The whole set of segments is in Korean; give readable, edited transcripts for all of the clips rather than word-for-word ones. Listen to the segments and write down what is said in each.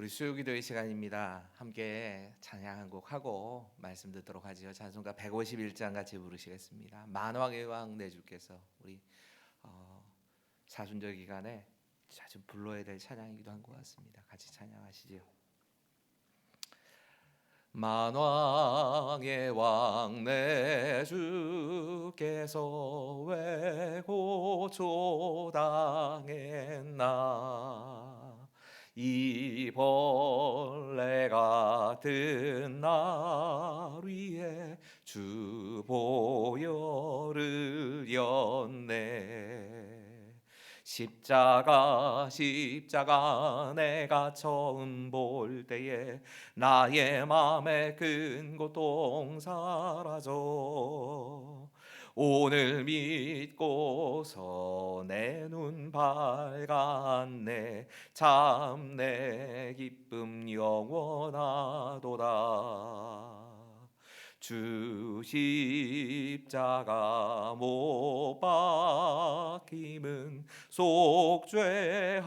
우리 수요기도의 시간입니다. 함께 찬양 한 곡 하고 말씀 듣도록 하지요. 찬송가 151장 같이 부르시겠습니다. 만왕의 왕 내 주께서 우리 사순절 기간에 자주 불러야 될 찬양이기도 한 것 같습니다. 같이 찬양하시지요. 만왕의 왕 내 주께서 왜 고초 당했나 이 벌레 같은 날 위에 주 보혈을 였네. 십자가 내가 처음 볼 때에 나의 맘에 큰 고통 사라져 오늘 믿고서 내 눈 밝았네. 참 내 기쁨 영원하도다. 주 십자가 못 박힘은 속죄함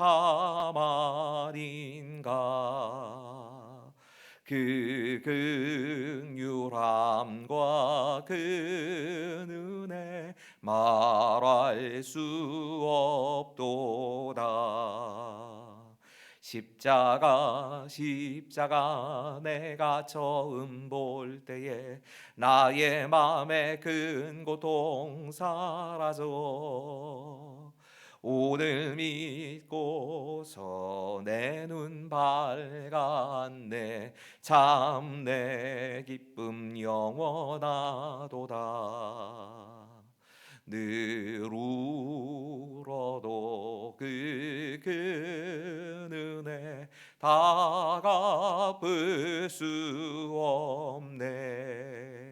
아닌가. 그 긍휼함과 그 은혜 말할 수 없도다. 십자가 내가 처음 볼 때에 나의 맘에 큰 고통 사라져 오늘 믿고서 내 눈 밝았네. 참 내 기쁨 영원하도다. 늘 울어도 그 은혜 다 갚을 수 없네.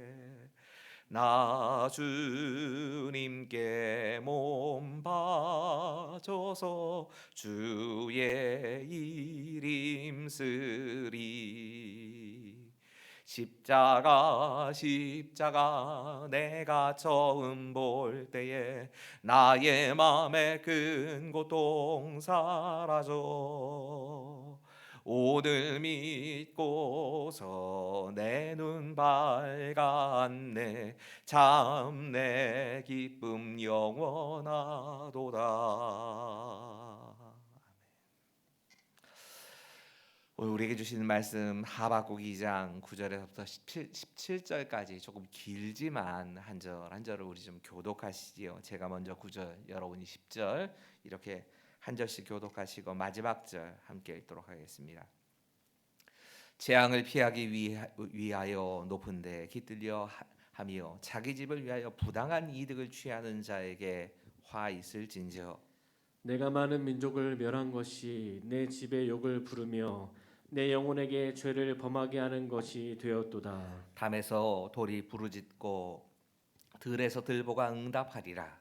나 주님께 몸 바쳐서 주의 이름 쓰리. 십자가 내가 처음 볼 때에 나의 맘에 큰 고통 사라져 오늘 믿고서 내 눈 밝았네. 참 내 기쁨 영원하도다. 오늘 우리에게 주시는 말씀 하박국 2장 9절에서부터 17절까지 조금 길지만 한 절 한 절을 우리 좀 교독하시지요. 제가 먼저 9절, 여러분이 10절 이렇게 한 절씩 교독하시고 마지막 절 함께 읽도록 하겠습니다. 재앙을 피하기 위하여 높은 데 깃들려 하며 자기 집을 위하여 부당한 이득을 취하는 자에게 화 있을진저. 내가 많은 민족을 멸한 것이 내 집에 욕을 부르며 내 영혼에게 죄를 범하게 하는 것이 되었도다. 담에서 돌이 부르짖고 들에서 들보가 응답하리라.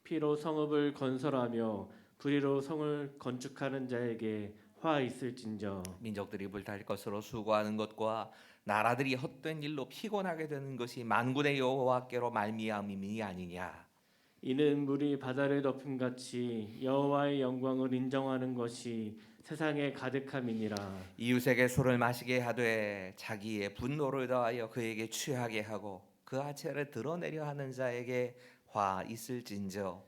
피로 성읍을 건설하며 불의로 성을 건축하는 자에게 화 있을진저. 민족들이 불탈 것으로 수고하는 것과 나라들이 헛된 일로 피곤하게 되는 것이 만군의 여호와께로 말미암음이 아니냐. 이는 물이 바다를 덮음 같이 여호와의 영광을 인정하는 것이 세상에 가득함이니라. 이웃에게 술을 마시게 하되 자기의 분노를 더하여 그에게 취하게 하고 그 하체를 드러내려 하는 자에게 화 있을진저.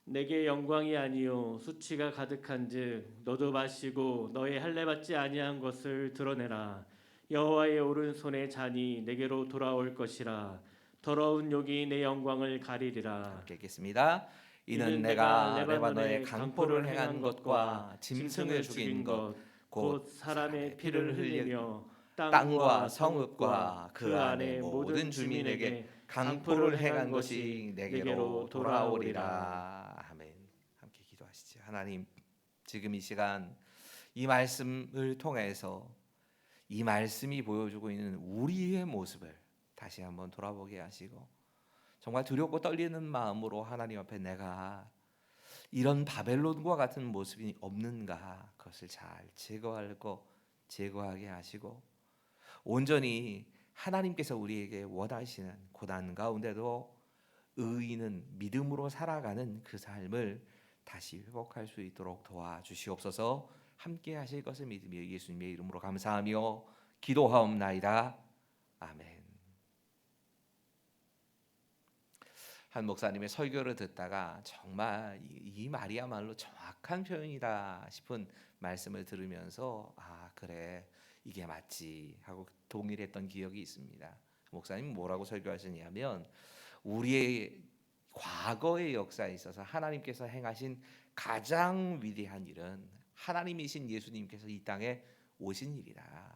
내게 영광이 아니요 수치가 가득한즉 너도 마시고 너의 할례 받지 아니한 것을 드러내라. 여호와의 오른손의 잔이 내게로 돌아올 것이라. 더러운 욕이 내 영광을 가리리라. 함께 읽겠습니다. 이는 내가 레바논에 강포를 행한 것과 짐승을 죽인 것 곧 사람의 피를 흘리며 땅과 성읍과 그 안의 모든 주민에게 강포를 행한 것이 내게로 돌아오리라. 아멘. 함께 기도하시죠. 하나님, 지금 이 시간 이 말씀을 통해서 이 말씀이 보여주고 있는 우리의 모습을 다시 한번 돌아보게 하시고 정말 두렵고 떨리는 마음으로 하나님 앞에 내가 이런 바벨론과 같은 모습이 없는가 그것을 잘 제거하게 하시고 온전히 하나님께서 우리에게 원하시는 고난 가운데도 의인은 믿음으로 살아가는 그 삶을 다시 회복할 수 있도록 도와주시옵소서. 함께 하실 것을 믿으며 예수님의 이름으로 감사하며 기도하옵나이다. 아멘. 한 목사님의 설교를 듣다가 정말 이 말이야말로 정확한 표현이다 싶은 말씀을 들으면서 그래 이게 맞지 하고 동의를 했던 기억이 있습니다. 목사님 뭐라고 설교하시냐면 우리의 과거의 역사에 있어서 하나님께서 행하신 가장 위대한 일은 하나님이신 예수님께서 이 땅에 오신 일이다.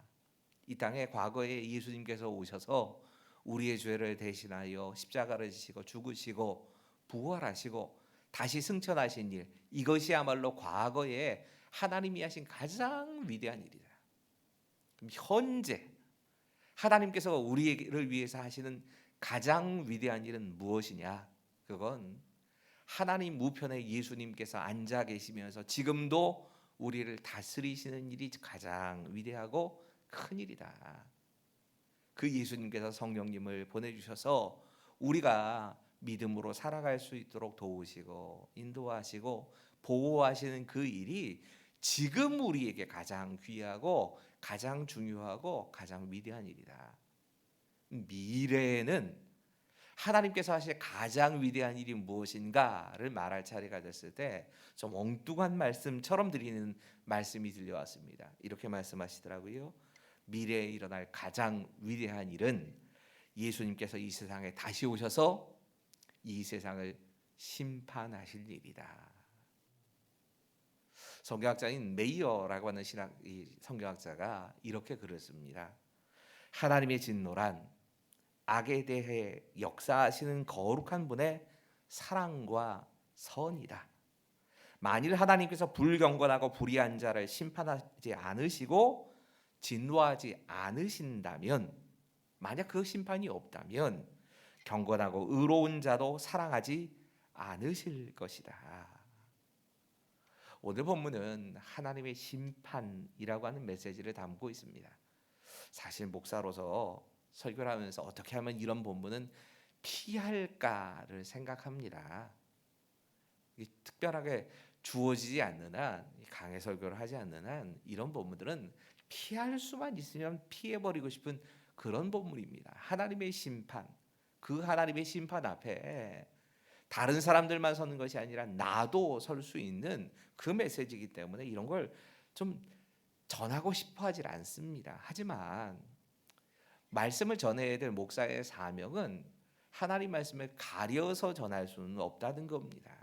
이 땅에 과거에 예수님께서 오셔서 우리의 죄를 대신하여 십자가를 지시고 죽으시고 부활하시고 다시 승천하신 일, 이것이야말로 과거에 하나님이 하신 가장 위대한 일이다. 현재 하나님께서 우리를 위해서 하시는 가장 위대한 일은 무엇이냐? 그건 하나님 우편에 예수님께서 앉아 계시면서 지금도 우리를 다스리시는 일이 가장 위대하고 큰 일이다. 그 예수님께서 성령님을 보내주셔서 우리가 믿음으로 살아갈 수 있도록 도우시고 인도하시고 보호하시는 그 일이 지금 우리에게 가장 귀하고 가장 중요하고 가장 위대한 일이다. 미래에는 하나님께서 하실 가장 위대한 일이 무엇인가를 말할 차례가 됐을 때 좀 엉뚱한 말씀처럼 드리는 말씀이 들려왔습니다. 이렇게 말씀하시더라고요. 미래에 일어날 가장 위대한 일은 예수님께서 이 세상에 다시 오셔서 이 세상을 심판하실 일이다. 성경학자인 메이어라고 하는 성경학자가 이렇게 글을 하나님의 진노란 악에 대해 역사하시는 거룩한 분의 사랑과 선이다. 만일 하나님께서 불경건하고 불의한 자를 심판하지 않으시고 진노하지 않으신다면, 만약 그 심판이 없다면 경건하고 의로운 자도 사랑하지 않으실 것이다. 오늘 본문은 하나님의 심판이라고 하는 메시지를 담고 있습니다. 사실 목사로서 설교를 하면서 어떻게 하면 이런 본문은 피할까를 생각합니다. 특별하게 주어지지 않는 한, 강해 설교를 하지 않는 한 이런 본문들은 피할 수만 있으면 피해버리고 싶은 그런 본문입니다. 하나님의 심판, 그 하나님의 심판 앞에 다른 사람들만 서는 것이 아니라 나도 설 수 있는 그 메시지이기 때문에 이런 걸 좀 전하고 싶어 하질 않습니다. 하지만 말씀을 전해야 될 목사의 사명은 하나님 말씀을 가려서 전할 수는 없다는 겁니다.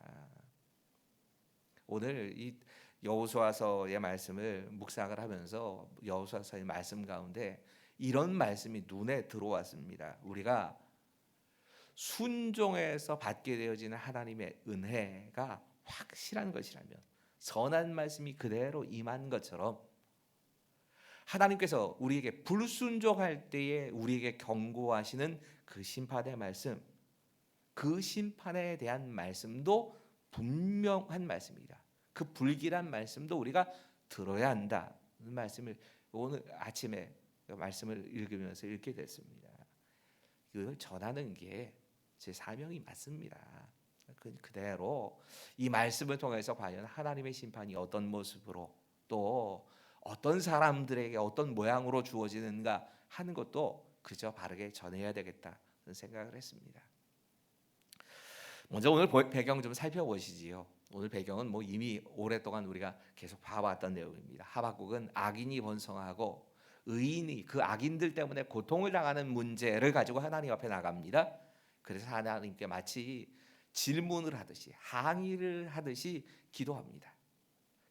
오늘 이 여호수아서의 말씀을 묵상을 하면서 여호수아서의 말씀 가운데 이런 말씀이 눈에 들어왔습니다. 우리가 순종해서 받게 되어지는 하나님의 은혜가 확실한 것이라면, 선한 말씀이 그대로 임한 것처럼 하나님께서 우리에게 불순종할 때에 우리에게 경고하시는 그 심판의 말씀, 그 심판에 대한 말씀도 분명한 말씀이다. 그 불길한 말씀도 우리가 들어야 한다는 말씀을 오늘 아침에 말씀을 읽으면서 읽게 됐습니다. 이걸 전하는 게 제 사명이 맞습니다. 그대로 이 말씀을 통해서 과연 하나님의 심판이 어떤 모습으로 또 어떤 사람들에게 어떤 모양으로 주어지는가 하는 것도 그저 바르게 전해야 되겠다는 생각을 했습니다. 먼저 오늘 배경 좀 살펴보시지요. 오늘 배경은 이미 오랫동안 우리가 계속 봐왔던 내용입니다. 하박국은 악인이 번성하고 의인이 그 악인들 때문에 고통을 당하는 문제를 가지고 하나님 앞에 나갑니다. 그래서 하나님께 마치 질문을 하듯이, 항의를 하듯이 기도합니다.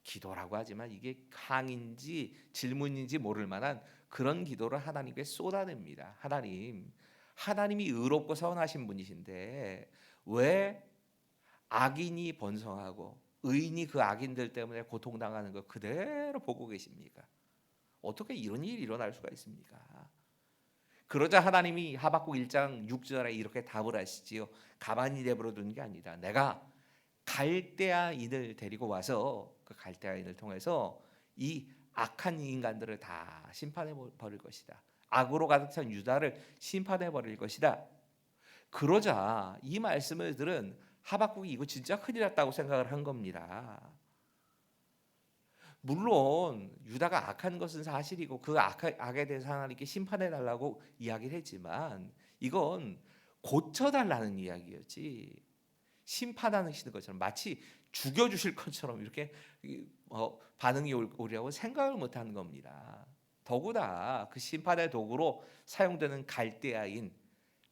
기도라고 하지만 이게 항인지 질문인지 모를 만한 그런 기도를 하나님께 쏟아냅니다. 하나님이 의롭고 선하신 분이신데 왜 악인이 번성하고 의인이 그 악인들 때문에 고통당하는 걸 그대로 보고 계십니까? 어떻게 이런 일이 일어날 수가 있습니까? 그러자 하나님이 하박국 1장 6절에 이렇게 답을 하시지요. 가만히 내버려 두는 게 아니다. 내가 갈대아인을 데리고 와서 그 갈대아인을 통해서 이 악한 인간들을 다 심판해 버릴 것이다. 악으로 가득 찬 유다를 심판해 버릴 것이다. 그러자 이 말씀을 들은 하박국이 이거 진짜 큰일 났다고 생각을 한 겁니다. 물론 유다가 악한 것은 사실이고 그 악에 대해서 하나님께 심판해 달라고 이야기를 했지만 이건 고쳐달라는 이야기였지 심판하시는 것처럼 마치 죽여주실 것처럼 이렇게 반응이 오리라고 생각을 못하는 겁니다. 더구나 그 심판의 도구로 사용되는 갈대아인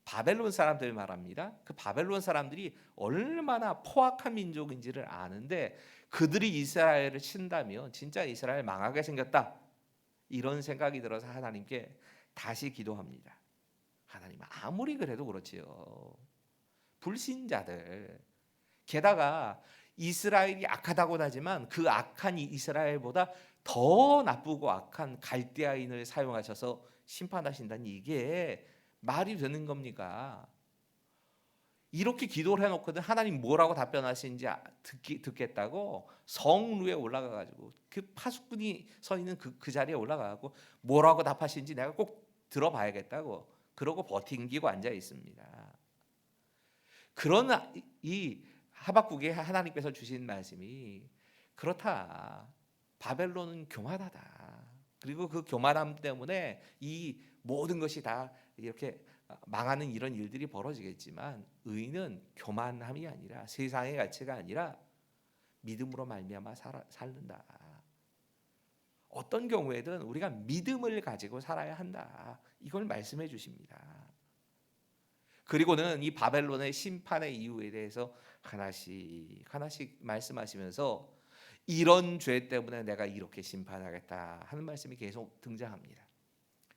바벨론 사람들 말합니다. 그 바벨론 사람들이 얼마나 포악한 민족인지를 아는데 그들이 이스라엘을 친다면 진짜 이스라엘 망하게 생겼다. 이런 생각이 들어서 하나님께 다시 기도합니다. 하나님 아무리 그래도 그렇지요. 불신자들 게다가 이스라엘이 악하다고는 하지만 그 악한 이스라엘보다 더 나쁘고 악한 갈대아인을 사용하셔서 심판하신다니 이게 말이 되는 겁니까? 이렇게 기도를 해놓거든 하나님 뭐라고 답변하시는지 듣겠다고 성 위에 올라가가지고 그 파수꾼이 서 있는 그 자리에 올라가고 뭐라고 답하시는지 내가 꼭 들어봐야겠다고 그러고 버팅기고 앉아 있습니다. 그러나 이 하박국에 하나님께서 주신 말씀이 그렇다. 바벨론은 교만하다. 그리고 그 교만함 때문에 이 모든 것이 다 이렇게 망하는 이런 일들이 벌어지겠지만 의인은 교만함이 아니라 세상의 가치가 아니라 믿음으로 말미암아 살는다. 어떤 경우에든 우리가 믿음을 가지고 살아야 한다. 이걸 말씀해 주십니다. 그리고는 이 바벨론의 심판의 이유에 대해서 하나씩 말씀하시면서 이런 죄 때문에 내가 이렇게 심판하겠다 하는 말씀이 계속 등장합니다.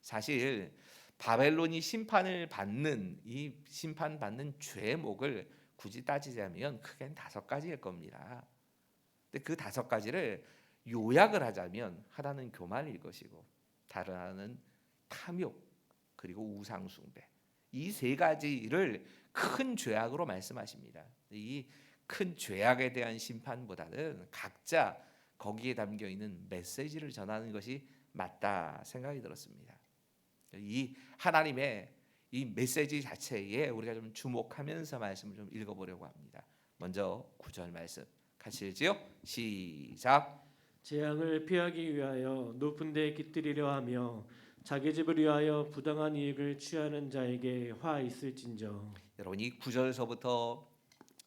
사실 바벨론이 심판받는 죄목을 굳이 따지자면 크게는 5가지일 겁니다. 근데 그 5가지를 요약을 하자면 하나는 교만일 것이고 다른 하나는 탐욕 그리고 우상 숭배. 이 3가지를 큰 죄악으로 말씀하십니다. 이 큰 죄악에 대한 심판보다는 각자 거기에 담겨 있는 메시지를 전하는 것이 맞다 생각이 들었습니다. 이 하나님의 이 메시지 자체에 우리가 좀 주목하면서 말씀을 좀 읽어보려고 합니다. 먼저 9절 말씀 같이 읽지요. 시작. 재앙을 피하기 위하여 높은 데에 깃들이려 하며 자기 집을 위하여 부당한 이익을 취하는 자에게 화 있을진저. 여러분 이 9절서부터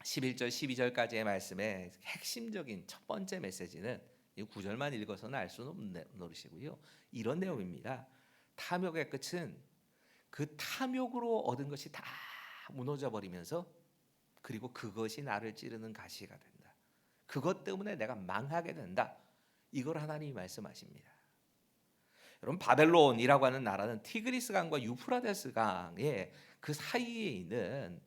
11절 12절까지의 말씀의 핵심적인 첫 번째 메시지는 이 9절만 읽어서는 알 수는 없는 노릇이고요. 이런 내용입니다. 탐욕의 끝은 그 탐욕으로 얻은 것이 다 무너져 버리면서 그리고 그것이 나를 찌르는 가시가 된다. 그것 때문에 내가 망하게 된다. 이걸 하나님이 말씀하십니다. 여러분 바벨론이라고 하는 나라는 티그리스 강과 유프라데스 강의 그 사이에 있는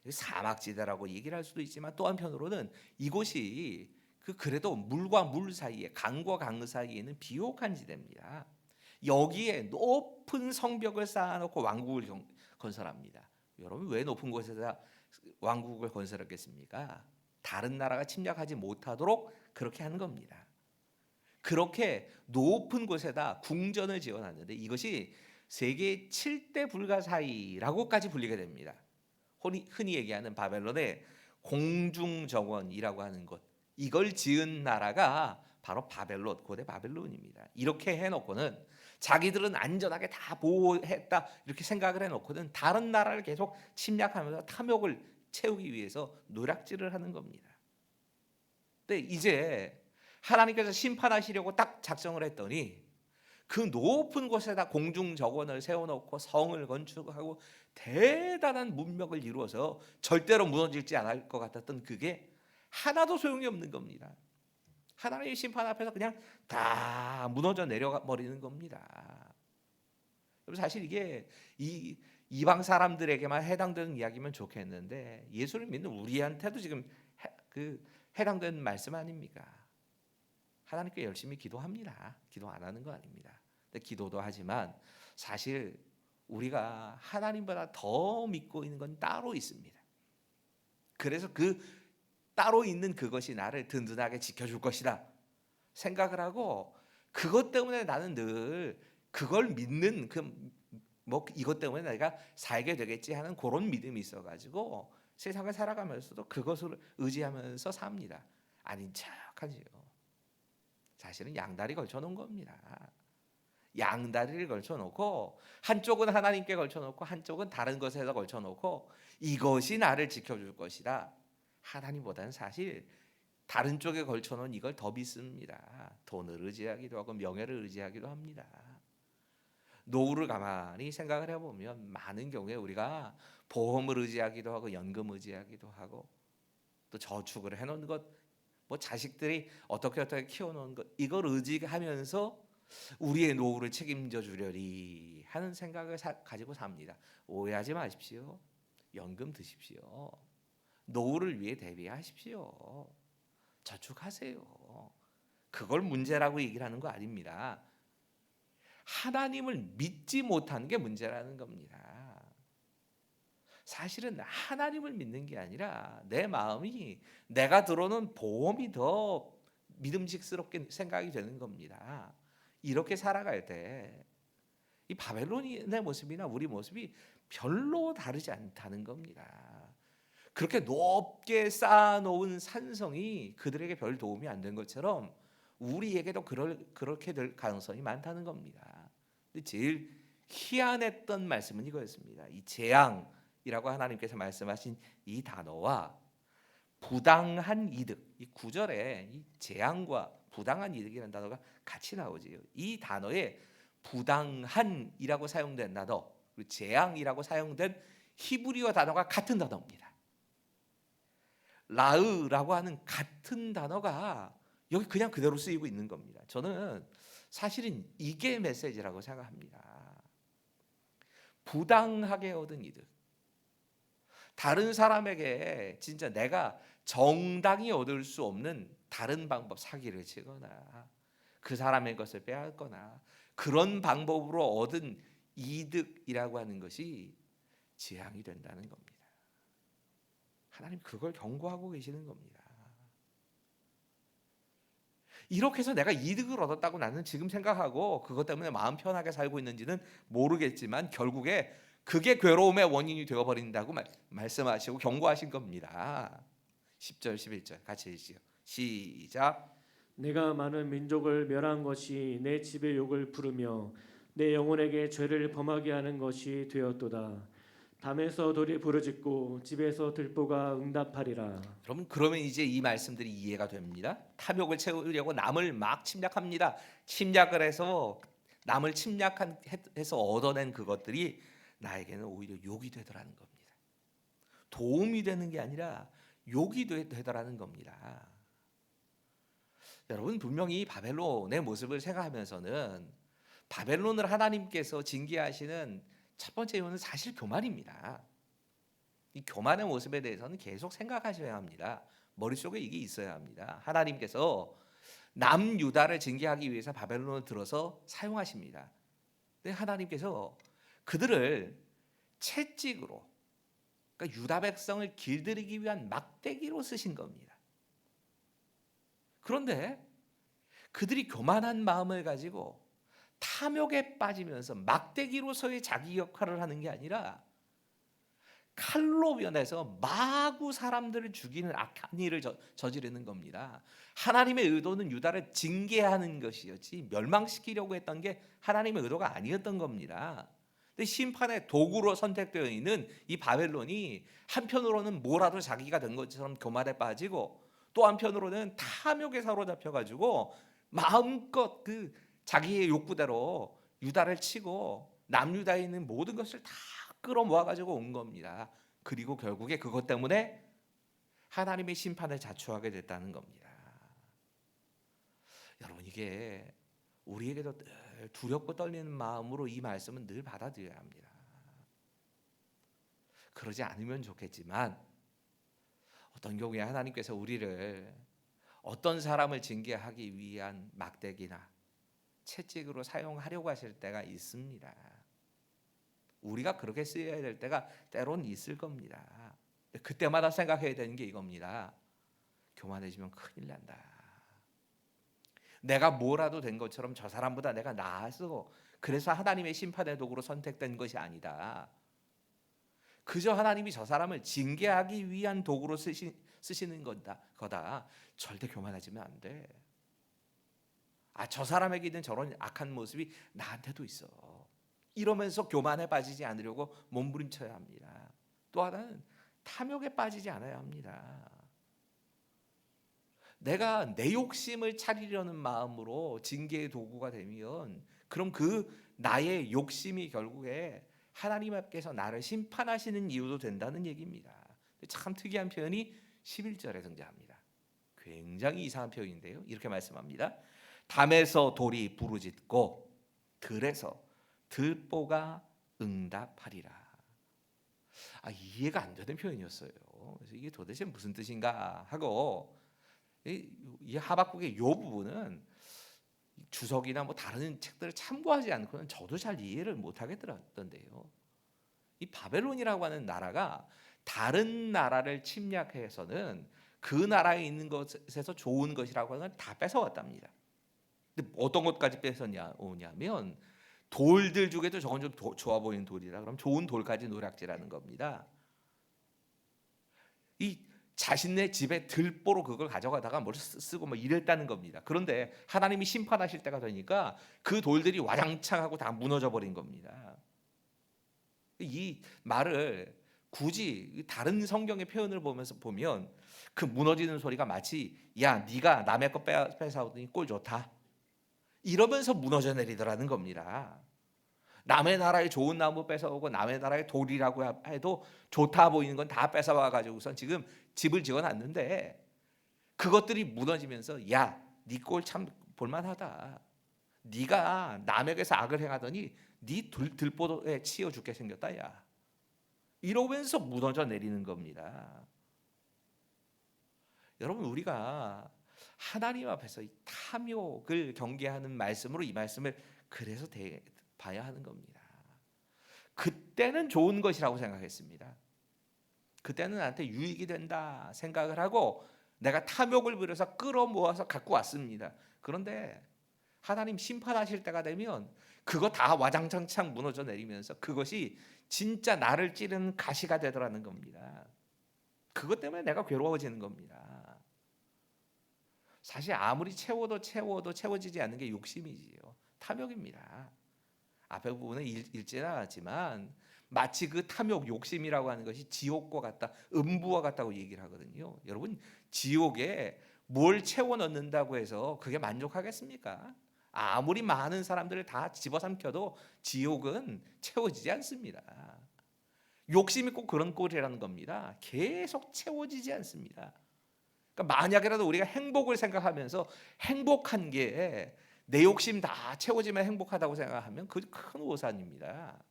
사막지대라고 얘기를 할 수도 있지만 또 한편으로는 이곳이 그래도 물과 물 사이에 강과 강 사이에 있는 비옥한 지대입니다. 여기에 높은 성벽을 쌓아놓고 왕국을 건설합니다. 여러분 왜 높은 곳에다 왕국을 건설했겠습니까? 다른 나라가 침략하지 못하도록 그렇게 하는 겁니다. 그렇게 높은 곳에다 궁전을 지어놨는데 이것이 세계 7대 불가사의라고까지 불리게 됩니다. 흔히 얘기하는 바벨론의 공중정원이라고 하는 것, 이걸 지은 나라가 바로 바벨론, 고대 바벨론입니다. 이렇게 해놓고는 자기들은 안전하게 다 보호했다 이렇게 생각을 해놓고는 다른 나라를 계속 침략하면서 탐욕을 채우기 위해서 노략질을 하는 겁니다. 근데 이제 하나님께서 심판하시려고 딱 작정을 했더니 그 높은 곳에다 공중정원을 세워놓고 성을 건축하고 대단한 문명을 이루어서 절대로 무너질지 않을 것 같았던 그게 하나도 소용이 없는 겁니다. 하나님의 심판 앞에서 그냥 다 무너져 내려가 버리는 겁니다. 사실 이게 이방 사람들에게만 해당되는 이야기면 좋겠는데 예수를 믿는 우리한테도 지금 해당되는 말씀 아닙니까? 하나님께 열심히 기도합니다. 기도 안 하는 거 아닙니다. 근데 기도도 하지만 사실 우리가 하나님보다 더 믿고 있는 건 따로 있습니다. 그래서 그 따로 있는 그것이 나를 든든하게 지켜줄 것이다 생각을 하고 그것 때문에 나는 늘 그걸 믿는 이것 때문에 내가 살게 되겠지 하는 그런 믿음이 있어가지고 세상을 살아가면서도 그것을 의지하면서 삽니다. 아닌 척하지요. 사실은 양다리 걸쳐놓은 겁니다. 양다리를 걸쳐놓고 한쪽은 하나님께 걸쳐놓고 한쪽은 다른 것에다 걸쳐놓고 이것이 나를 지켜줄 것이다. 하나님보다는 사실 다른 쪽에 걸쳐놓은 이걸 더 믿습니다. 돈을 의지하기도 하고 명예를 의지하기도 합니다. 노후를 가만히 생각을 해보면 많은 경우에 우리가 보험을 의지하기도 하고 연금 의지하기도 하고 또 저축을 해놓은 것, 뭐 자식들이 어떻게 키워놓은 것, 이걸 의지하면서 우리의 노후를 책임져 주려니 하는 생각을 가지고 삽니다. 오해하지 마십시오. 연금 드십시오. 노후를 위해 대비하십시오. 저축하세요. 그걸 문제라고 얘기를 하는 거 아닙니다. 하나님을 믿지 못하는 게 문제라는 겁니다. 사실은 하나님을 믿는 게 아니라 내 마음이 내가 들어오는 보험이 더 믿음직스럽게 생각이 되는 겁니다. 이렇게 살아갈 때 이 바벨론의 모습이나 우리 모습이 별로 다르지 않다는 겁니다. 그렇게 높게 쌓아놓은 산성이 그들에게 별 도움이 안 된 것처럼 우리에게도 그렇게 될 가능성이 많다는 겁니다. 근데 제일 희한했던 말씀은 이거였습니다. 이 재앙이라고 하나님께서 말씀하신 이 단어와 부당한 이득, 이 구절에 이 재앙과 부당한 이득이라는 단어가 같이 나오지요. 이 단어에 부당한이라고 사용된 단어, 그리고 재앙이라고 사용된 히브리어 단어가 같은 단어입니다. 라으라고 하는 같은 단어가 여기 그냥 그대로 쓰이고 있는 겁니다. 저는 사실은 이게 메시지라고 생각합니다. 부당하게 얻은 이득, 다른 사람에게 진짜 내가 정당히 얻을 수 없는 다른 방법, 사기를 치거나 그 사람의 것을 빼앗거나 그런 방법으로 얻은 이득이라고 하는 것이 재앙이 된다는 겁니다. 하나님 그걸 경고하고 계시는 겁니다. 이렇게 해서 내가 이득을 얻었다고 나는 지금 생각하고 그것 때문에 마음 편하게 살고 있는지는 모르겠지만 결국에 그게 괴로움의 원인이 되어버린다고 말씀하시고 경고하신 겁니다. 10절 11절 같이 읽지요. 시작. 내가 많은 민족을 멸한 것이 내 집의 욕을 부르며 내 영혼에게 죄를 범하게 하는 것이 되었도다. 담에서 돌이 부르짖고 집에서 들보가 응답하리라. 여러분 그러면 이제 이 말씀들이 이해가 됩니다. 탐욕을 채우려고 남을 막 침략합니다. 침략을 해서 남을 침략해서 얻어낸 그것들이 나에게는 오히려 욕이 되더라는 겁니다. 도움이 되는 게 아니라 욕이 되더라는 겁니다. 여러분 분명히 바벨론의 모습을 생각하면서는 바벨론을 하나님께서 징계하시는 첫 번째 이유는 사실 교만입니다. 이 교만의 모습에 대해서는 계속 생각하셔야 합니다. 머릿속에 이게 있어야 합니다. 하나님께서 남유다를 징계하기 위해서 바벨론을 들어서 사용하십니다. 근데 하나님께서 그들을 채찍으로, 그러니까 유다 백성을 길들이기 위한 막대기로 쓰신 겁니다. 그런데 그들이 교만한 마음을 가지고 탐욕에 빠지면서 막대기로서의 자기 역할을 하는 게 아니라 칼로 변해서 마구 사람들을 죽이는 악한 일을 저지르는 겁니다. 하나님의 의도는 유다를 징계하는 것이었지 멸망시키려고 했던 게 하나님의 의도가 아니었던 겁니다. 근데 심판의 도구로 선택되어 있는 이 바벨론이 한편으로는 뭐라도 자기가 된 것처럼 교만에 빠지고 또 한편으로는 탐욕에 사로잡혀 가지고 마음껏 그 자기의 욕구대로 유다를 치고 남유다에 있는 모든 것을 다 끌어모아 가지고 온 겁니다. 그리고 결국에 그것 때문에 하나님의 심판을 자초하게 됐다는 겁니다. 여러분 이게 우리에게도 늘 두렵고 떨리는 마음으로 이 말씀은 늘 받아들여야 합니다. 그러지 않으면 좋겠지만 어떤 경우에 하나님께서 우리를 어떤 사람을 징계하기 위한 막대기나 채찍으로 사용하려고 하실 때가 있습니다. 우리가 그렇게 쓰여야 될 때가 때론 있을 겁니다. 그때마다 생각해야 되는 게 이겁니다. 교만해지면 큰일 난다. 내가 뭐라도 된 것처럼 저 사람보다 내가 나아서 그래서 하나님의 심판의 도구로 선택된 것이 아니다. 그저 하나님이 저 사람을 징계하기 위한 도구로 쓰시는 거다. 절대 교만해지면 안 돼. 저 사람에게 있는 저런 악한 모습이 나한테도 있어. 이러면서 교만에 빠지지 않으려고 몸부림쳐야 합니다. 또 하나는 탐욕에 빠지지 않아야 합니다. 내가 내 욕심을 차리려는 마음으로 징계의 도구가 되면 그럼 그 나의 욕심이 결국에 하나님 앞에서 나를 심판하시는 이유도 된다는 얘기입니다. 참 특이한 표현이 11절에 등장합니다. 굉장히 이상한 표현인데요. 이렇게 말씀합니다. 담에서 돌이 부르짖고 들에서 들보가 응답하리라. 이해가 안 되는 표현이었어요. 그래서 이게 도대체 무슨 뜻인가 하고 이 하박국의 요 부분은 주석이나 뭐 다른 책들을 참고하지 않고는 저도 잘 이해를 못 하겠더라던데요. 이 바벨론이라고 하는 나라가 다른 나라를 침략해서는 그 나라에 있는 것에서 좋은 것이라고 하는 걸 다 뺏어왔답니다. 근데 어떤 것까지 뺏었냐면 돌들 중에도 저건 좀 좋아 보이는 돌이라 그럼 좋은 돌까지 노략질하는 겁니다. 이 자신네 집에 들보로 그걸 가져가다가 뭘 쓰고 뭐 이랬다는 겁니다. 그런데 하나님이 심판하실 때가 되니까 그 돌들이 와장창하고 다 무너져 버린 겁니다. 이 말을 굳이 다른 성경의 표현을 보면서 보면 그 무너지는 소리가 마치 야 네가 남의 거 뺏어오더니 꼴 좋다 이러면서 무너져 내리더라는 겁니다. 남의 나라의 좋은 나무 뺏어오고 남의 나라의 돌이라고 해도 좋다 보이는 건 다 뺏어와 가지고선 지금 집을 지어놨는데 그것들이 무너지면서 야 네 꼴 참 볼만하다. 네가 남에게서 악을 행하더니 네 들보에 치여 죽게 생겼다 야. 이러면서 무너져 내리는 겁니다. 여러분 우리가 하나님 앞에서 이 탐욕을 경계하는 말씀으로 이 말씀을 그래서 봐야 하는 겁니다. 그때는 좋은 것이라고 생각했습니다. 그때는 나한테 유익이 된다 생각을 하고 내가 탐욕을 부려서 끌어모아서 갖고 왔습니다. 그런데 하나님 심판하실 때가 되면 그거 다 와장창창 무너져 내리면서 그것이 진짜 나를 찌르는 가시가 되더라는 겁니다. 그것 때문에 내가 괴로워지는 겁니다. 사실 아무리 채워도 채워지지 않는 게 욕심이지요. 탐욕입니다. 앞에 부분은 읽지는 않았지만 마치 그 탐욕, 욕심이라고 하는 것이 지옥과 같다, 음부와 같다고 얘기를 하거든요. 여러분 지옥에 뭘 채워 넣는다고 해서 그게 만족하겠습니까? 아무리 많은 사람들을 다 집어삼켜도 지옥은 채워지지 않습니다. 욕심이 꼭 그런 꼴이라는 겁니다. 계속 채워지지 않습니다. 그러니까 만약이라도 우리가 행복을 생각하면서 행복한 게 내 욕심 다 채워지면 행복하다고 생각하면 그 큰 오산입니다.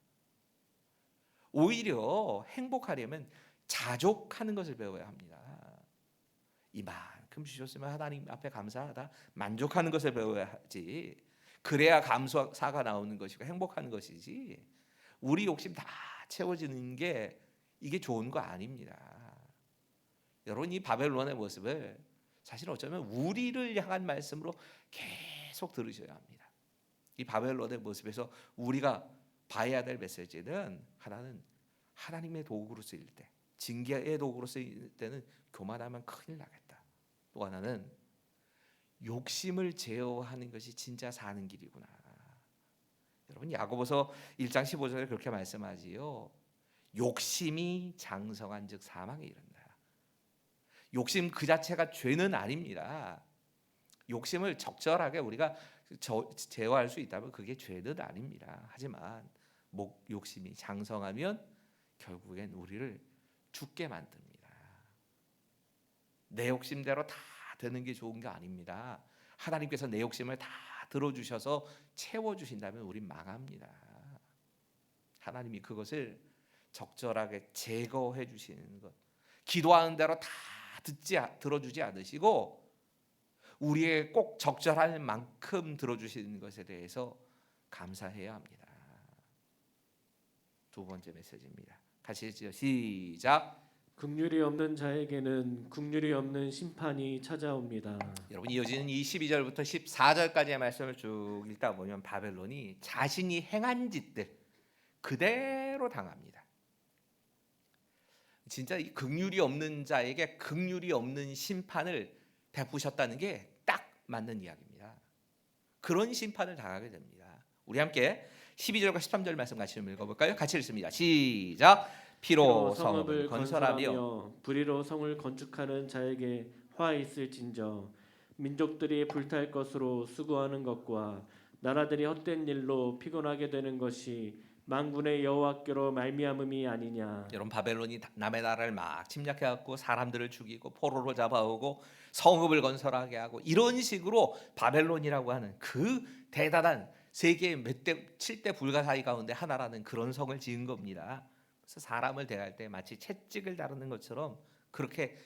오히려 행복하려면 자족하는 것을 배워야 합니다. 이만큼 주셨으면 하나님 앞에 감사하다 만족하는 것을 배워야 하지. 그래야 감사가 나오는 것이고 행복한 것이지. 우리 욕심 다 채워지는 게 이게 좋은 거 아닙니다. 여러분 이 바벨론의 모습을 사실 어쩌면 우리를 향한 말씀으로 계속 들으셔야 합니다. 이 바벨론의 모습에서 우리가 봐야 될 메시지는 하나는 하나님의 도구로 쓰일 때, 징계의 도구로 쓰일 때는 교만하면 큰일 나겠다. 또 하나는 욕심을 제어하는 것이 진짜 사는 길이구나. 여러분 야고보서 1장 15절에 그렇게 말씀하지요. 욕심이 장성한즉 사망에 이른다. 욕심 그 자체가 죄는 아닙니다. 욕심을 적절하게 우리가 제어할 수 있다면 그게 죄는 아닙니다. 하지만 욕심이 장성하면 결국엔 우리를 죽게 만듭니다. 내 욕심대로 다 되는 게 좋은 게 아닙니다. 하나님께서 내 욕심을 다 들어주셔서 채워주신다면 우린 망합니다. 하나님이 그것을 적절하게 제거해 주시는 것, 기도하는 대로 다 들어주지 않으시고 우리의 꼭 적절할 만큼 들어주시는 것에 대해서 감사해야 합니다. 두 번째 메시지입니다. 같이 읽죠. 시작. 긍휼이 없는 자에게는 긍휼이 없는 심판이 찾아옵니다. 여러분 이어지는 이 12절부터 14절까지의 말씀을 쭉 읽다 보면 바벨론이 자신이 행한 짓들 그대로 당합니다. 진짜 이 긍휼이 없는 자에게 긍휼이 없는 심판을 베푸셨다는 게 딱 맞는 이야기입니다. 그런 심판을 당하게 됩니다. 우리 함께 12절과 13절 말씀 같이 좀 읽어볼까요? 같이 읽습니다. 시작. 피로 성읍을 건설하며 불의로 성을 건축하는 자에게 화 있을진저 민족들이 불탈 것으로 수고하는 것과 나라들이 헛된 일로 피곤하게 되는 것이 만군의 여호와께로 말미암음이 아니냐. 여러분, 바벨론이 남의 나라를 막 침략해갖고 사람들을 죽이고 포로로 잡아오고 성읍을 건설하게 하고 이런 식으로 바벨론이라고 하는 그 대단한 세계 몇 대 7대 불가사의 가운데 하나라는 그런 성을 지은 겁니다. 그래서 사람을 대할 때 마치 채찍을 다루는 것처럼 그렇게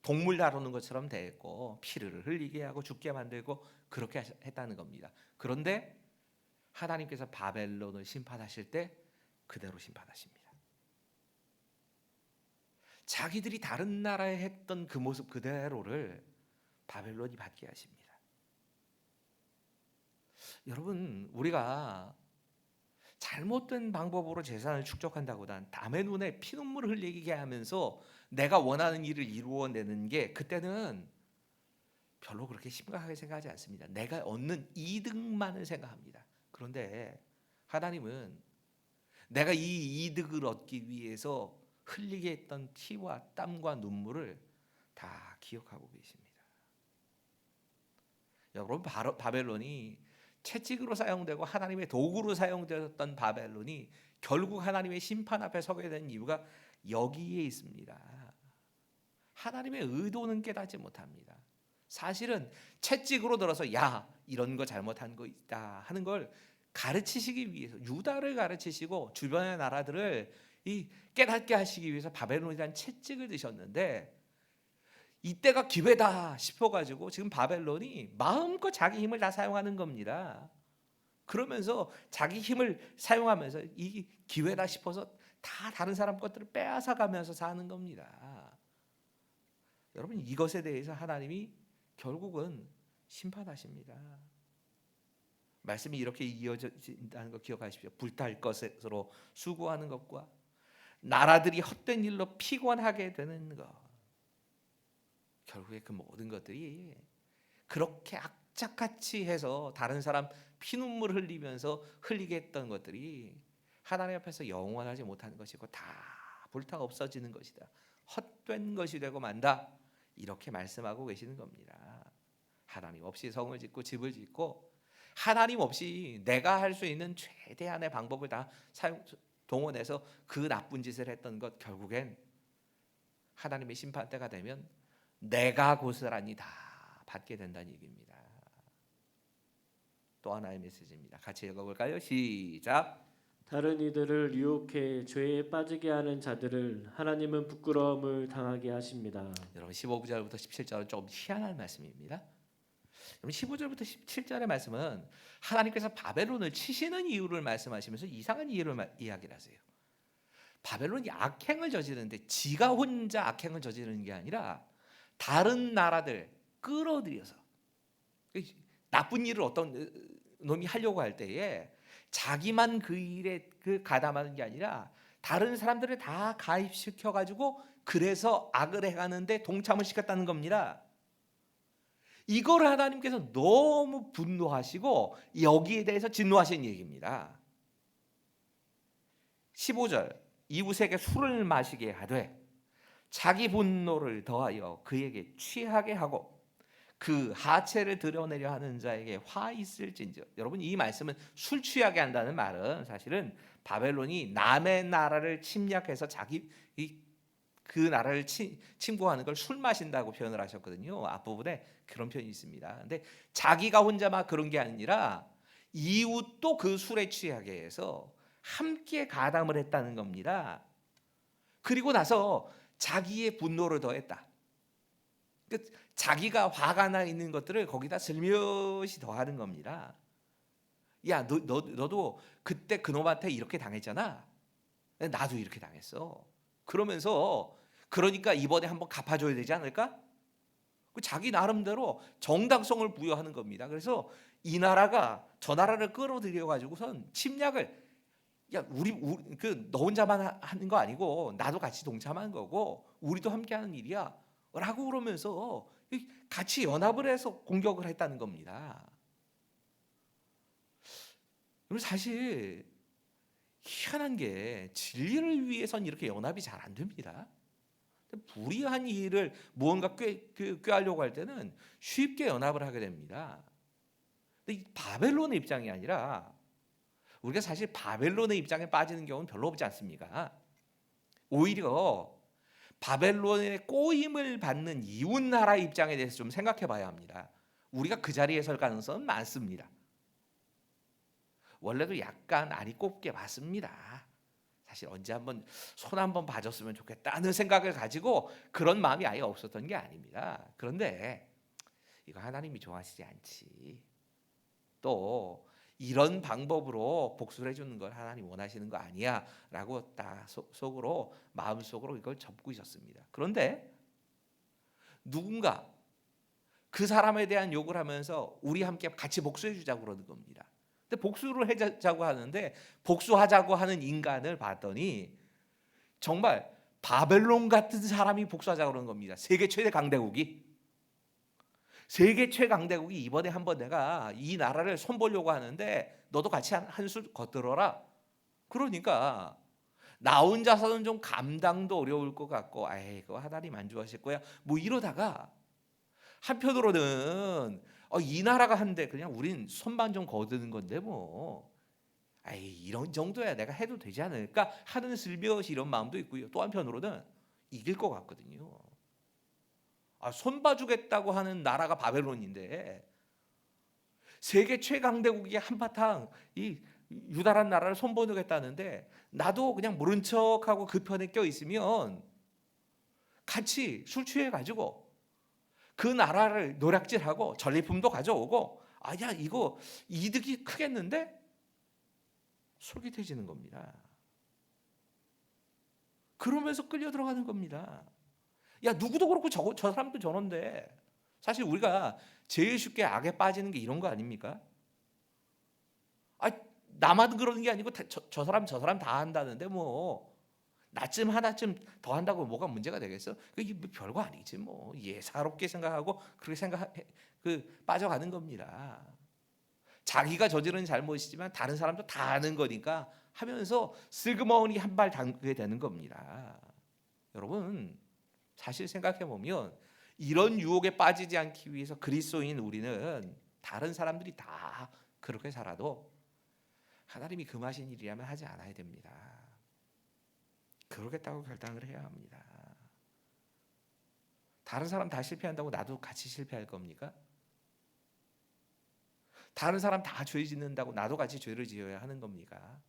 동물 다루는 것처럼 대했고 피를 흘리게 하고 죽게 만들고 그렇게 했다는 겁니다. 그런데 하나님께서 바벨론을 심판하실 때 그대로 심판하십니다. 자기들이 다른 나라에 했던 그 모습 그대로를 바벨론이 받게 하십니다. 여러분, 우리가 잘못된 방법으로 재산을 축적한다보단 남의 눈에 피눈물을 흘리게 하면서 내가 원하는 일을 이루어내는 게 그때는 별로 그렇게 심각하게 생각하지 않습니다. 내가 얻는 이득만을 생각합니다. 그런데 하나님은 내가 이 이득을 얻기 위해서 흘리게 했던 피와 땀과 눈물을 다 기억하고 계십니다. 여러분, 바벨론이 채찍으로 사용되고 하나님의 도구로 사용되었던 바벨론이 결국 하나님의 심판 앞에 서게 된 이유가 여기에 있습니다. 하나님의 의도는 깨닫지 못합니다. 사실은 채찍으로 들어서 야, 이런 거 잘못한 거 있다 하는 걸 가르치시기 위해서 유다를 가르치시고 주변의 나라들을 깨닫게 하시기 위해서 바벨론이라는 채찍을 드셨는데 이때가 기회다 싶어가지고 지금 바벨론이 마음껏 자기 힘을 다 사용하는 겁니다. 그러면서 자기 힘을 사용하면서 이 기회다 싶어서 다 다른 사람 것들을 빼앗아가면서 사는 겁니다. 여러분, 이것에 대해서 하나님이 결국은 심판하십니다. 말씀이 이렇게 이어진다는 거 기억하십시오. 불탈 것으로 수고하는 것과 나라들이 헛된 일로 피곤하게 되는 것, 결국에 그 모든 것들이 그렇게 악착같이 해서 다른 사람 피눈물 흘리면서 흘리게 했던 것들이 하나님 앞에서 영원하지 못하는 것이고 다 불타 없어지는 것이다. 헛된 것이 되고 만다. 이렇게 말씀하고 계시는 겁니다. 하나님 없이 성을 짓고 집을 짓고 하나님 없이 내가 할 수 있는 최대한의 방법을 다 동원해서 그 나쁜 짓을 했던 것, 결국엔 하나님의 심판 때가 되면 내가 고스란히 다 받게 된다는 얘기입니다. 또 하나의 메시지입니다. 같이 읽어볼까요? 시작. 다른 이들을 유혹해 죄에 빠지게 하는 자들을 하나님은 부끄러움을 당하게 하십니다. 여러분, 15절부터 17절은 조금 희한한 말씀입니다. 15절부터 17절의 말씀은 하나님께서 바벨론을 치시는 이유를 말씀하시면서 이상한 이유를 이야기를 하세요. 바벨론이 악행을 저지르는데 지가 혼자 악행을 저지르는 게 아니라 다른 나라들 끌어들여서 나쁜 일을 어떤 놈이 하려고 할 때에 자기만 그 일에 가담하는 게 아니라 다른 사람들을 다 가입시켜 가지고 그래서 악을 해가는데 동참을 시켰다는 겁니다. 이걸 하나님께서 너무 분노하시고 여기에 대해서 진노하신 얘기입니다. 15절, 이웃에게 술을 마시게 하되 자기 분노를 더하여 그에게 취하게 하고 그 하체를 드러내려 하는 자에게 화 있을진저. 여러분, 이 말씀은 술 취하게 한다는 말은 사실은 바벨론이 남의 나라를 침략해서 그 나라를 침공하는 걸 술 마신다고 표현을 하셨거든요. 앞부분에 그런 표현이 있습니다. 근데 자기가 혼자 막 그런 게 아니라 이웃도 그 술에 취하게 해서 함께 가담을 했다는 겁니다. 그리고 나서 자기의 분노를 더했다. 자기가 화가 나 있는 것들을 거기다 슬며시 더하는 겁니다. 야, 너도 그때 그놈한테 이렇게 당했잖아. 나도 이렇게 당했어. 그러면서 그러니까 이번에 한번 갚아줘야 되지 않을까? 자기 나름대로 정당성을 부여하는 겁니다. 그래서 이 나라가 저 나라를 끌어들여 가지고선 침략을, 야, 너 혼자만 하는 거 아니고 나도 같이 동참한 거고 우리도 함께하는 일이야 라고 그러면서 같이 연합을 해서 공격을 했다는 겁니다. 그럼 사실 희한한 게 진리를 위해선 이렇게 연합이 잘 안 됩니다. 불의한 일을 무언가 꾀하려고 할 때는 쉽게 연합을 하게 됩니다. 근데 이 바벨론의 입장이 아니라 우리가 사실 바벨론의 입장에 빠지는 경우는 별로 없지 않습니까? 오히려 바벨론의 꼬임을 받는 이웃 나라의 입장에 대해서 좀 생각해 봐야 합니다. 우리가 그 자리에 설 가능성은 많습니다. 원래도 약간 알이 꼽게 봤습니다. 사실 언제 한번 손 한번 봐줬으면 좋겠다는 생각을 가지고 그런 마음이 아예 없었던 게 아닙니다. 그런데 이거 하나님이 좋아하시지 않지. 또 이런 방법으로 복수를 해주는 걸 하나님 원하시는 거 아니야 라고 딱 속으로 마음속으로 이걸 접고 있었습니다. 그런데 누군가 그 사람에 대한 욕을 하면서 우리 함께 같이 복수해 주자고 그러는 겁니다. 근데 복수를 하자고 하는데 복수하자고 하는 인간을 봤더니 정말 바벨론 같은 사람이 복수하자고 그러는 겁니다. 세계 최대 강대국이. 세계 최강대국이 이번에 한번 내가 이 나라를 손보려고 하는데 너도 같이 한 수 거들어라. 그러니까 나 혼자서는 좀 감당도 어려울 것 같고 아이 그거 하나님 안 좋아하실 거야. 뭐 이러다가 한편으로는 이 나라가 한데 그냥 우린 손만 좀 거드는 건데 뭐 아이 이런 정도야 내가 해도 되지 않을까 하는 슬며시 이런 마음도 있고요. 또 한편으로는 이길 것 같거든요. 손 봐주겠다고 하는 나라가 바벨론인데 세계 최강대국이 한바탕 이 유다란 나라를 손보겠다는데 나도 그냥 모른 척하고 그 편에 껴 있으면 같이 술 취해 가지고 그 나라를 노략질하고 전리품도 가져오고 아야 이거 이득이 크겠는데 솔깃해지는 겁니다. 그러면서 끌려 들어가는 겁니다. 야 누구도 그렇고 저 사람도 저런데 사실 우리가 제일 쉽게 악에 빠지는 게 이런 거 아닙니까? 나만 그러는 게 아니고 저 사람 다 한다는데 뭐 나쯤 하나쯤 더 한다고 뭐가 문제가 되겠어? 이게 뭐 별거 아니지 뭐 예사롭게 생각하고 그렇게 빠져가는 겁니다. 자기가 저지른 잘못이지만 다른 사람도 다 아는 거니까 하면서 슬그머니 한 발 담게 되는 겁니다. 여러분 사실 생각해 보면 이런 유혹에 빠지지 않기 위해서 그리스도인 우리는 다른 사람들이 다 그렇게 살아도 하나님이 금하신 일이라면 하지 않아야 됩니다. 그러겠다고 결단을 해야 합니다. 다른 사람 다 실패한다고 나도 같이 실패할 겁니까? 다른 사람 다 죄 짓는다고 나도 같이 죄를 지어야 하는 겁니까?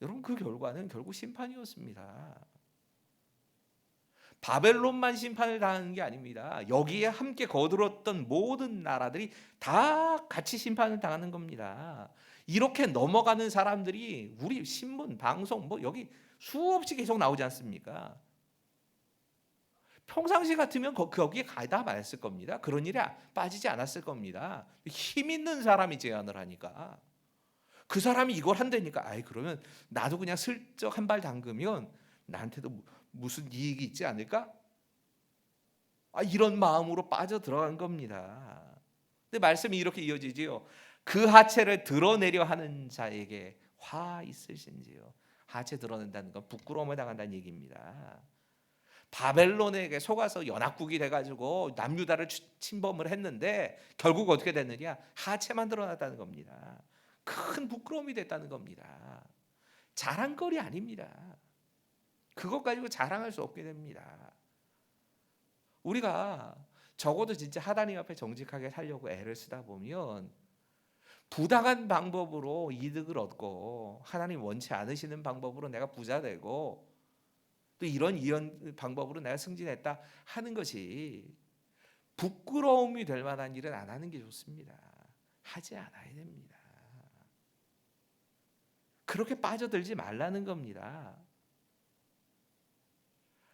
여러분 그 결과는 결국 심판이었습니다. 바벨론만 심판을 당하는 게 아닙니다. 여기에 함께 거들었던 모든 나라들이 다 같이 심판을 당하는 겁니다. 이렇게 넘어가는 사람들이 우리 신문, 방송 뭐 여기 수없이 계속 나오지 않습니까? 평상시 같으면 거기에 가다 말았을 겁니다. 그런 일에 빠지지 않았을 겁니다. 힘 있는 사람이 제안을 하니까 그 사람이 이걸 한다니까 그러면 나도 그냥 슬쩍 한 발 담그면 나한테도 무슨 이익이 있지 않을까? 이런 마음으로 빠져 들어간 겁니다. 근데 말씀이 이렇게 이어지지요. 그 하체를 드러내려 하는 자에게 화 있으신지요. 하체 드러낸다는 건 부끄러움을 당한다는 얘기입니다. 바벨론에게 속아서 연합국이 돼가지고 남유다를 침범을 했는데 결국 어떻게 됐느냐? 하체만 드러났다는 겁니다. 큰 부끄러움이 됐다는 겁니다. 자랑거리 아닙니다. 그것 가지고 자랑할 수 없게 됩니다. 우리가 적어도 진짜 하나님 앞에 정직하게 살려고 애를 쓰다 보면 부당한 방법으로 이득을 얻고 하나님 원치 않으시는 방법으로 내가 부자 되고 또 이런 방법으로 내가 승진했다 하는 것이 부끄러움이 될 만한 일은 안 하는 게 좋습니다. 하지 않아야 됩니다. 그렇게 빠져들지 말라는 겁니다.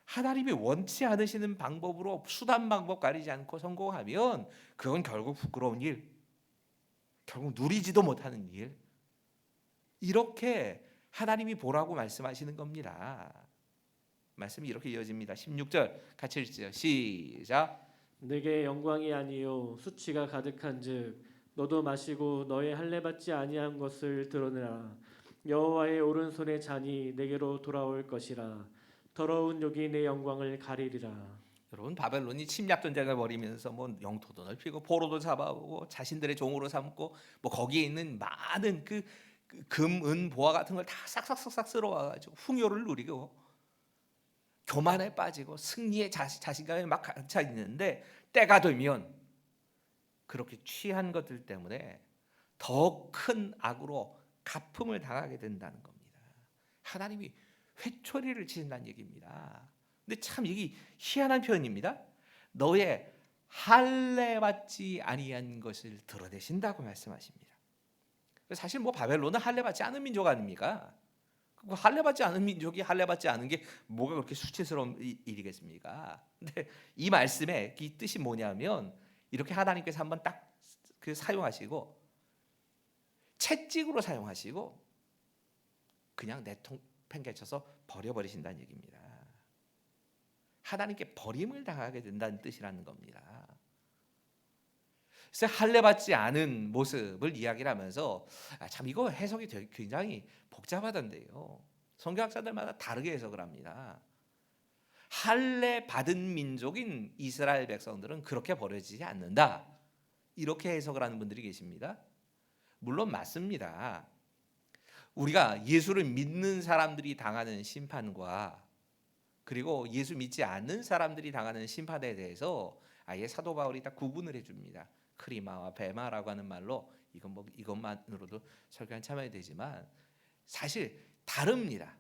하나님이 원치 않으시는 방법으로 수단 방법 가리지 않고 성공하면 그건 결국 부끄러운 일, 결국 누리지도 못하는 일. 이렇게 하나님이 보라고 말씀하시는 겁니다. 말씀이 이렇게 이어집니다. 16절 같이 읽죠. 시작. 내게 영광이 아니요 수치가 가득한즉 너도 마시고 너의 할례 받지 아니한 것을 드러내라. 여호와의 오른손의 잔이 내게로 돌아올 것이라. 더러운 욕이 내 영광을 가리리라. 여러분, 바벨론이 침략 전쟁을 벌이면서 뭐 영토도 넓히고 포로도 잡아오고 자신들의 종으로 삼고 뭐 거기에 있는 많은 그 금, 은, 보화 같은 걸 다 싹싹싹싹 쓸어와가지고 풍요를 누리고 교만에 빠지고 승리의 자신감에 막 갇혀 있는데, 때가 되면 그렇게 취한 것들 때문에 더 큰 악으로 갚음을 당하게 된다는 겁니다. 하나님이 회초리를 치신다는 얘기입니다. 근데 참 이게 희한한 표현입니다. 너의 할례 받지 아니한 것을 드러내신다고 말씀하십니다. 사실 뭐 바벨론은 할례 받지 않은 민족 아닙니까? 할례 받지 않은 민족이 할례 받지 않은 게 뭐가 그렇게 수치스러운 일이겠습니까? 근데 이 말씀의 이 뜻이 뭐냐면, 이렇게 하나님께서 한번 딱 그 사용하시고 채찍으로 사용하시고 그냥 내팽개쳐서 버려버리신다는 얘기입니다. 하나님께 버림을 당하게 된다는 뜻이라는 겁니다. 그래서 할례 받지 않은 모습을 이야기를 하면서 참 이거 해석이 굉장히 복잡하던데요. 성경학자들마다 다르게 해석을 합니다. 할례 받은 민족인 이스라엘 백성들은 그렇게 버려지지 않는다, 이렇게 해석을 하는 분들이 계십니다. 물론 맞습니다. 우리가 예수를 믿는 사람들이 당하는 심판과 그리고 예수 믿지 않는 사람들이 당하는 심판에 대해서 아예 사도 바울이 딱 구분을 해줍니다. 크리마와 베마라고 하는 말로 이것만으로도 설교 한참 해야 되지만 사실 다릅니다.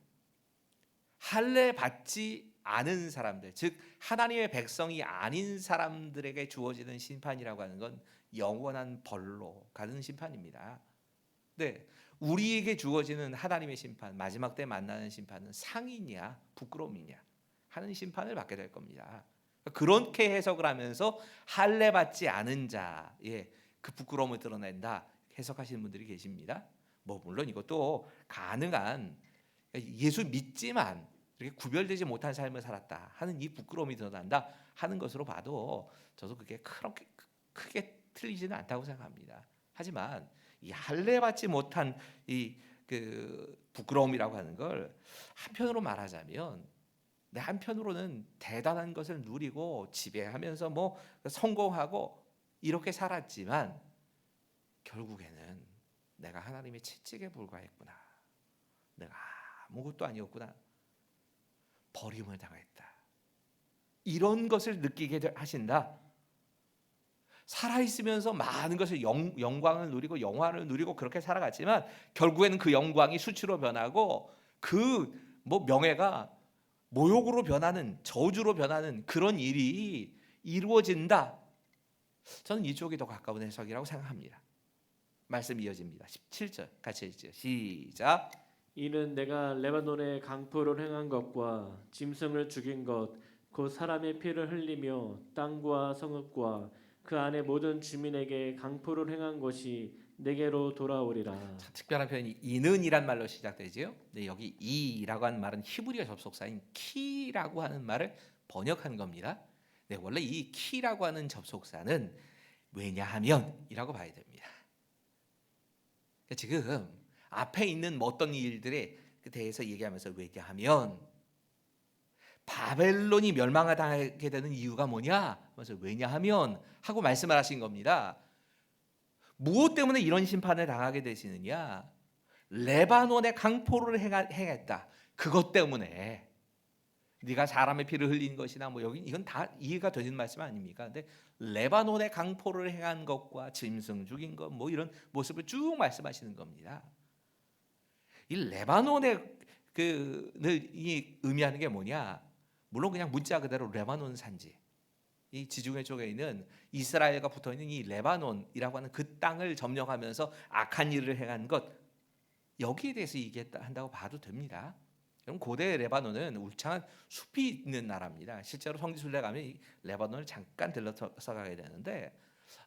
할례 받지 않은 사람들, 즉 하나님의 백성이 아닌 사람들에게 주어지는 심판이라고 하는 건 영원한 벌로 가는 심판입니다. 네, 우리에게 주어지는 하나님의 심판, 마지막 때 만나는 심판은 상이냐 부끄러움이냐 하는 심판을 받게 될 겁니다. 그렇게 해석을 하면서 할례 받지 않은 자의 그 부끄러움을 드러낸다 해석하시는 분들이 계십니다. 뭐 물론 이것도 가능한, 예수 믿지만 이렇게 구별되지 못한 삶을 살았다 하는 이 부끄러움이 드러난다 하는 것으로 봐도 저도 그게 그렇게 크게 틀리지는 않다고 생각합니다. 하지만 이 할례 받지 못한 이 그 부끄러움이라고 하는 걸 한편으로 말하자면, 한편으로는 대단한 것을 누리고 지배하면서 뭐 성공하고 이렇게 살았지만 결국에는 내가 하나님의 채찍에 불과했구나, 내가 아무것도 아니었구나, 버림을 당했다, 이런 것을 느끼게 하신다. 살아있으면서 많은 것을 영광을 누리고 영화를 누리고 그렇게 살아갔지만 결국에는 그 영광이 수치로 변하고 그 뭐 명예가 모욕으로 변하는, 저주로 변하는 그런 일이 이루어진다. 저는 이쪽이 더 가까운 해석이라고 생각합니다. 말씀 이어집니다. 17절 같이 읽죠. 시작. 이는 내가 레바논에 강포를 행한 것과 짐승을 죽인 것 곧 사람의 피를 흘리며 땅과 성읍과 그 안에 모든 주민에게 강포를 행한 것이 내게로 돌아오리라. 참 특별한 표현이 이는이란 말로 시작되지요. 네, 여기 이라고 하는 말은 히브리어 접속사인 키라고 하는 말을 번역한 겁니다. 네, 원래 이 키라고 하는 접속사는 왜냐하면이라고 봐야 됩니다. 그러니까 지금 앞에 있는 어떤 일들에 대해서 얘기하면서 왜냐하면 바벨론이 멸망하게 되는 이유가 뭐냐? 그래서 왜냐하면 하고 말씀을 하신 겁니다. 무엇 때문에 이런 심판을 당하게 되시느냐? 레바논에 강포를 행했다. 그것 때문에 네가 사람의 피를 흘린 것이나 뭐 여기 이건 다 이해가 되는 말씀 아닙니까? 근데 레바논에 강포를 행한 것과 짐승 죽인 것 뭐 이런 모습을 쭉 말씀하시는 겁니다. 이 레바논의 이 의미하는 게 뭐냐? 물론 그냥 문자 그대로 레바논 산지, 이 지중해 쪽에 있는 이스라엘과 붙어 있는 이 레바논이라고 하는 그 땅을 점령하면서 악한 일을 행한 것, 여기에 대해서 얘기한다고 봐도 됩니다. 그럼 고대 레바논은 울창한 숲이 있는 나라입니다. 실제로 성지순례 가면 이 레바논을 잠깐 들러서 가게 되는데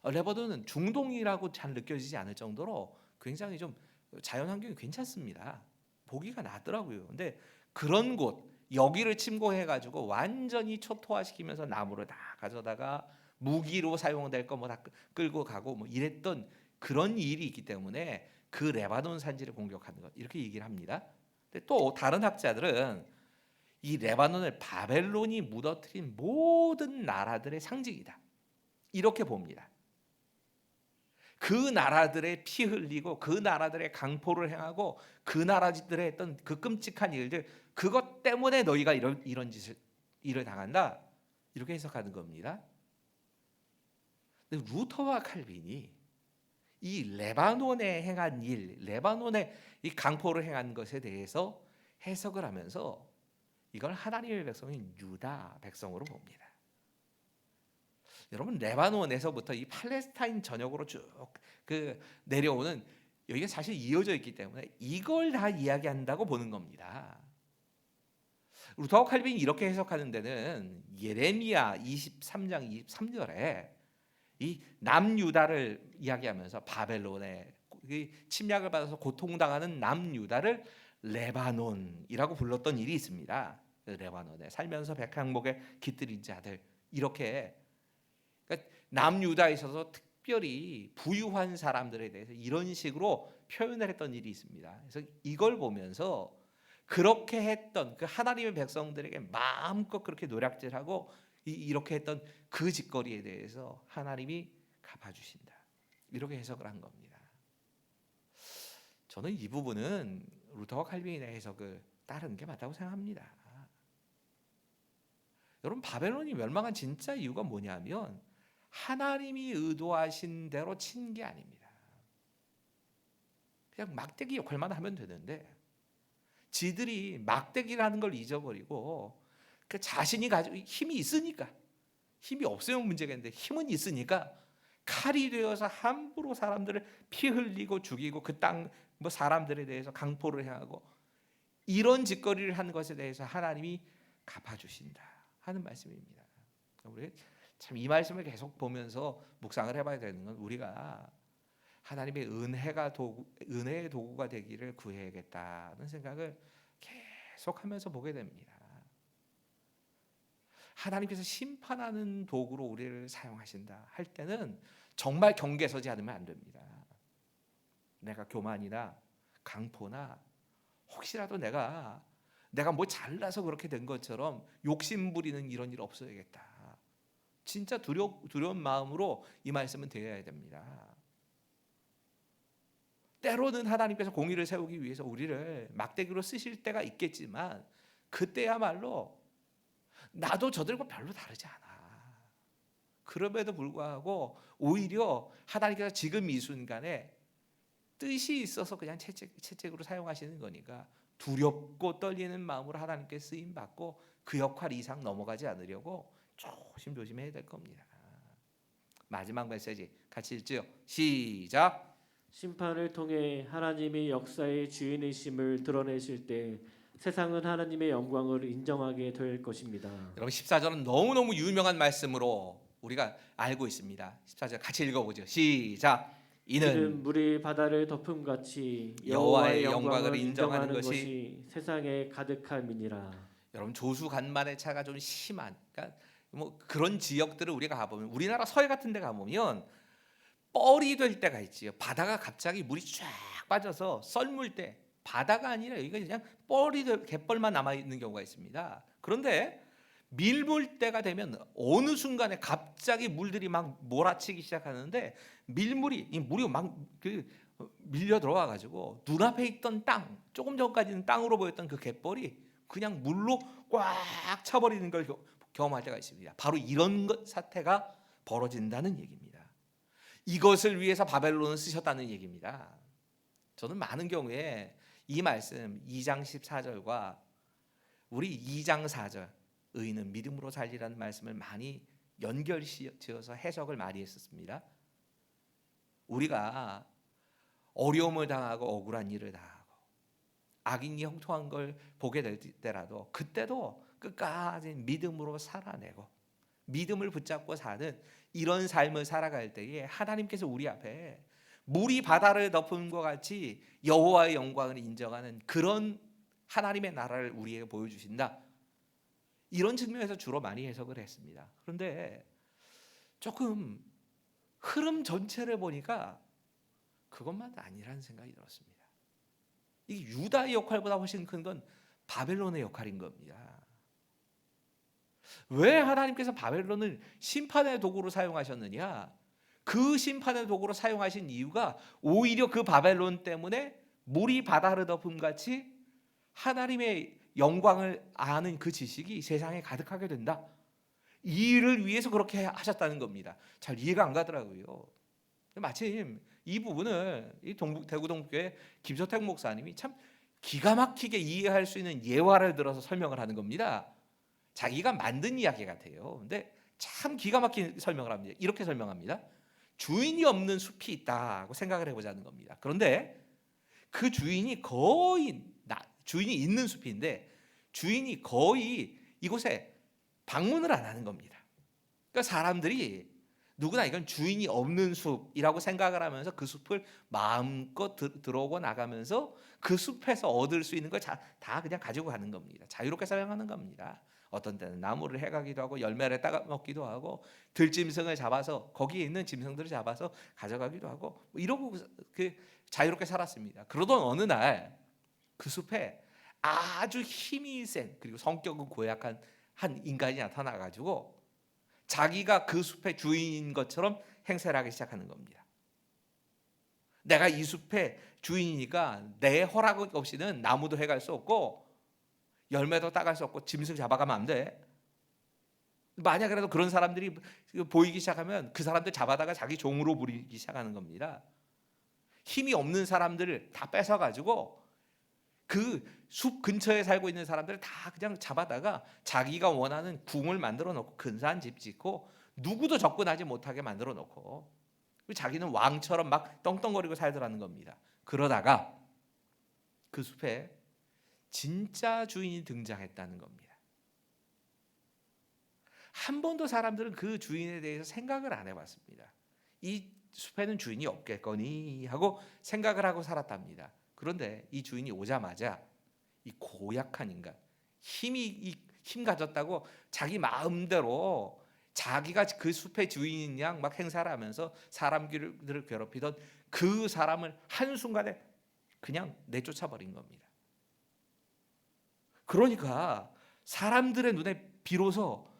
레바논은 중동이라고 잘 느껴지지 않을 정도로 굉장히 좀 자연 환경이 괜찮습니다. 보기가 나더라고요. 근데 그런 곳 여기를 침공해 가지고 완전히 초토화시키면서 나무를 다 가져다가 무기로 사용될 거 뭐 다 끌고 가고 뭐 이랬던 그런 일이 있기 때문에 그 레바논 산지를 공격하는 것 이렇게 얘기를 합니다. 근데 또 다른 학자들은 이 레바논을 바벨론이 무너뜨린 모든 나라들의 상징이다 이렇게 봅니다. 그 나라들의 피 흘리고 그 나라들의 강포를 행하고 그 나라들의 했던 그 끔찍한 일들 그것 때문에 너희가 이런 일을 당한다 이렇게 해석하는 겁니다. 근데 루터와 칼빈이 이 레바논에 행한 일, 레바논에 이 강포를 행한 것에 대해서 해석을 하면서 이걸 하나님의 백성인 유다 백성으로 봅니다. 여러분 레바논에서부터 이 팔레스타인 전역으로 쭉 그 내려오는 여기가 사실 이어져 있기 때문에 이걸 다 이야기한다고 보는 겁니다. 루터와 칼빈이 이렇게 해석하는 데는 예레미야 23장 23절에 이 남유다를 이야기하면서 바벨론의 침략을 받아서 고통당하는 남유다를 레바논이라고 불렀던 일이 있습니다. 레바논에 살면서 백향목에 깃들인 자들 이렇게 그러니까 남유다에 있어서 특별히 부유한 사람들에 대해서 이런 식으로 표현을 했던 일이 있습니다. 그래서 이걸 보면서 그렇게 했던 그 하나님의 백성들에게 마음껏 그렇게 노략질하고 이렇게 했던 그 짓거리에 대해서 하나님이 갚아주신다. 이렇게 해석을 한 겁니다. 저는 이 부분은 루터와 칼빈의 해석을 따르는 게 맞다고 생각합니다. 여러분 바벨론이 멸망한 진짜 이유가 뭐냐면 하나님이 의도하신 대로 친 게 아닙니다. 그냥 막대기 역할만 하면 되는데 지들이 막대기라는 걸 잊어버리고 그 자신이 가지고 힘이 있으니까 힘이 없으면 문제겠는데 힘은 있으니까 칼이 되어서 함부로 사람들을 피 흘리고 죽이고 그 땅 뭐 사람들에 대해서 강포를 행하고 이런 짓거리를 한 것에 대해서 하나님이 갚아주신다 하는 말씀입니다. 우리 참 이 말씀을 계속 보면서 묵상을 해봐야 되는 건 우리가 하나님의 은혜의 도구가 되기를 구해야겠다는 생각을 계속하면서 보게 됩니다. 하나님께서 심판하는 도구로 우리를 사용하신다 할 때는 정말 경계 서지 않으면 안 됩니다. 내가 교만이나 강포나 혹시라도 내가 뭐 잘나서 그렇게 된 것처럼 욕심 부리는 이런 일 없어야겠다. 진짜 두려운 마음으로 이 말씀은 드려야 됩니다. 때로는 하나님께서 공의를 세우기 위해서 우리를 막대기로 쓰실 때가 있겠지만 그때야말로 나도 저들과 별로 다르지 않아. 그럼에도 불구하고 오히려 하나님께서 지금 이 순간에 뜻이 있어서 그냥 채찍으로 사용하시는 거니까 두렵고 떨리는 마음으로 하나님께 쓰임 받고 그 역할 이상 넘어가지 않으려고 조심조심해야 될 겁니다. 마지막 메시지 같이 읽죠. 시작. 심판을 통해 하나님이 역사의 주인이심을 드러내실 때 세상은 하나님의 영광을 인정하게 될 것입니다. 여러분 14절은 너무너무 유명한 말씀으로 우리가 알고 있습니다. 14절 같이 읽어보죠. 시작. 이는 물이 바다를 덮음같이 여호와의 영광을 인정하는 것이 세상에 가득함이니라. 여러분 조수간만의 차가 좀 심한 그러니까 뭐 그런 지역들을 우리가 가보면 우리나라 서해 같은 데 가보면 뻘이 될 때가 있지요. 바다가 갑자기 물이 쫙 빠져서 썰물 때 바다가 아니라 여기가 그냥 갯벌만 남아 있는 경우가 있습니다. 그런데 밀물 때가 되면 어느 순간에 갑자기 물들이 막 몰아치기 시작하는데 물이 막 밀려 들어와 가지고 눈앞에 있던 땅 조금 전까지는 땅으로 보였던 그 갯벌이 그냥 물로 꽉 차버리는 걸 경험할 때가 있습니다. 바로 이런 사태가 벌어진다는 얘기입니다. 이것을 위해서 바벨론을 쓰셨다는 얘기입니다. 저는 많은 경우에 이 말씀 2장 14절과 우리 2장 4절 의인은 믿음으로 살리라는 말씀을 많이 연결지어서 해석을 많이 했었습니다. 우리가 어려움을 당하고 억울한 일을 당하고 악인이 형통한 걸 보게 될 때라도 그때도 끝까지 믿음으로 살아내고 믿음을 붙잡고 사는 이런 삶을 살아갈 때에 하나님께서 우리 앞에 물이 바다를 덮은 것 같이 여호와의 영광을 인정하는 그런 하나님의 나라를 우리에게 보여주신다. 이런 측면에서 주로 많이 해석을 했습니다. 그런데 조금 흐름 전체를 보니까 그것만 아니라는 생각이 들었습니다. 이 유다의 역할보다 훨씬 큰 건 바벨론의 역할인 겁니다. 왜 하나님께서 바벨론을 심판의 도구로 사용하셨느냐? 그 심판의 도구로 사용하신 이유가 오히려 그 바벨론 때문에 물이 바다를 덮음 같이 하나님의 영광을 아는 그 지식이 세상에 가득하게 된다. 이 일을 위해서 그렇게 하셨다는 겁니다. 잘 이해가 안 가더라고요. 마침 이 부분을 이 대구 동북교회 김서택 목사님이 참 기가 막히게 이해할 수 있는 예화를 들어서 설명을 하는 겁니다. 자기가 만든 이야기 같아요. 근데 참 기가 막힌 설명을 합니다. 이렇게 설명합니다. 주인이 없는 숲이 있다고 생각을 해보자는 겁니다. 그런데 그 주인이 주인이 있는 숲인데 주인이 거의 이곳에 방문을 안 하는 겁니다. 그러니까 사람들이 누구나 이건 주인이 없는 숲이라고 생각을 하면서 그 숲을 마음껏 들어오고 나가면서 그 숲에서 얻을 수 있는 걸 다 그냥 가지고 가는 겁니다. 자유롭게 사용하는 겁니다. 어떤 때는 나무를 해가기도 하고 열매를 따가 먹기도 하고 들짐승을 잡아서 거기에 있는 짐승들을 잡아서 가져가기도 하고 이러고 자유롭게 살았습니다. 그러던 어느 날 그 숲에 아주 힘이 센 그리고 성격은 고약한 한 인간이 나타나가지고 자기가 그 숲의 주인인 것처럼 행세를 하기 시작하는 겁니다. 내가 이 숲의 주인이니까 내 허락 없이는 나무도 해갈 수 없고 열매도 따갈 수 없고 짐승 잡아가면 안 돼. 만약이라도 그런 사람들이 보이기 시작하면 그 사람들 잡아다가 자기 종으로 부리기 시작하는 겁니다. 힘이 없는 사람들을 다 뺏어가지고 그 숲 근처에 살고 있는 사람들을 다 그냥 잡아다가 자기가 원하는 궁을 만들어 놓고 근사한 집 짓고 누구도 접근하지 못하게 만들어 놓고 자기는 왕처럼 막 떵떵거리고 살더라는 겁니다. 그러다가 그 숲에 진짜 주인이 등장했다는 겁니다. 한 번도 사람들은 그 주인에 대해서 생각을 안 해봤습니다. 이 숲에는 주인이 없겠거니 하고 생각을 하고 살았답니다. 그런데 이 주인이 오자마자 이 고약한 인간, 힘 가졌다고 자기 마음대로 자기가 그 숲의 주인인 양 막 행사를 하면서 사람들을 괴롭히던 그 사람을 한순간에 그냥 내쫓아 버린 겁니다. 그러니까 사람들의 눈에 비로소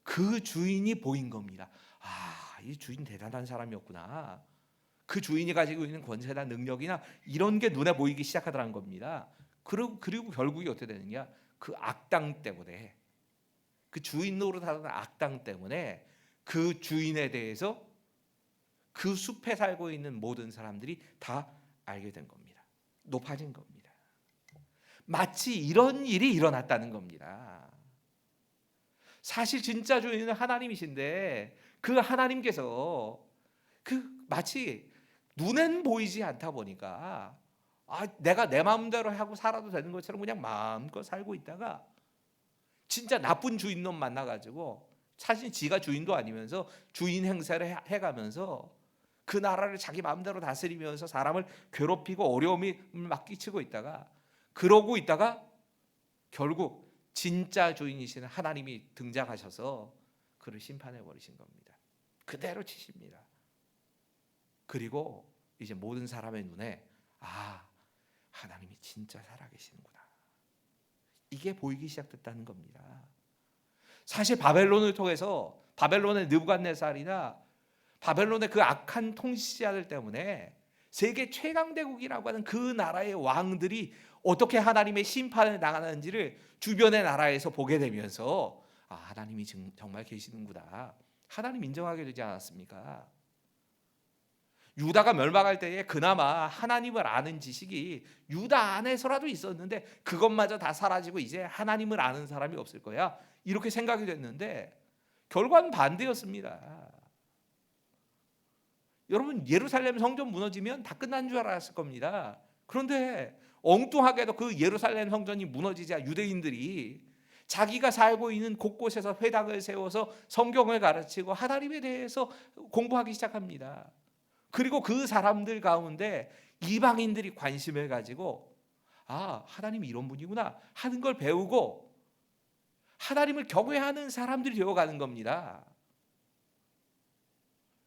그 주인이 보인 겁니다. 아, 이 주인 대단한 사람이었구나. 그 주인이 가지고 있는 권세나 능력이나 이런 게 눈에 보이기 시작하더라는 겁니다. 그리고 결국이 어떻게 되느냐? 그 악당 때문에, 그 주인 노릇하던 악당 때문에 그 주인에 대해서 그 숲에 살고 있는 모든 사람들이 다 알게 된 겁니다. 높아진 겁니다. 마치 이런 일이 일어났다는 겁니다. 사실 진짜 주인은 하나님이신데 그 하나님께서 마치 눈엔 보이지 않다 보니까 내가 내 마음대로 하고 살아도 되는 것처럼 그냥 마음껏 살고 있다가 진짜 나쁜 주인놈 만나가지고 사실 지가 주인도 아니면서 주인 행세를 해가면서 그 나라를 자기 마음대로 다스리면서 사람을 괴롭히고 어려움을 막 끼치고 있다가 그러고 있다가 결국 진짜 주인이신 하나님이 등장하셔서 그를 심판해 버리신 겁니다. 그대로 치십니다. 그리고 이제 모든 사람의 눈에 하나님이 진짜 살아계시는구나. 이게 보이기 시작됐다는 겁니다. 사실 바벨론을 통해서 바벨론의 느부갓네살이나 바벨론의 그 악한 통치자들 때문에 세계 최강대국이라고 하는 그 나라의 왕들이 어떻게 하나님의 심판을 당하는지를 주변의 나라에서 보게 되면서 하나님이 정말 계시는구나. 하나님 인정하게 되지 않았습니까? 유다가 멸망할 때에 그나마 하나님을 아는 지식이 유다 안에서라도 있었는데 그것마저 다 사라지고 이제 하나님을 아는 사람이 없을 거야. 이렇게 생각이 됐는데 결과는 반대였습니다. 여러분, 예루살렘 성전 무너지면 다 끝난 줄 알았을 겁니다. 그런데 엉뚱하게도 그 예루살렘 성전이 무너지자 유대인들이 자기가 살고 있는 곳곳에서 회당을 세워서 성경을 가르치고 하나님에 대해서 공부하기 시작합니다. 그리고 그 사람들 가운데 이방인들이 관심을 가지고 하나님이 이런 분이구나 하는 걸 배우고 하나님을 경외하는 사람들이 되어가는 겁니다.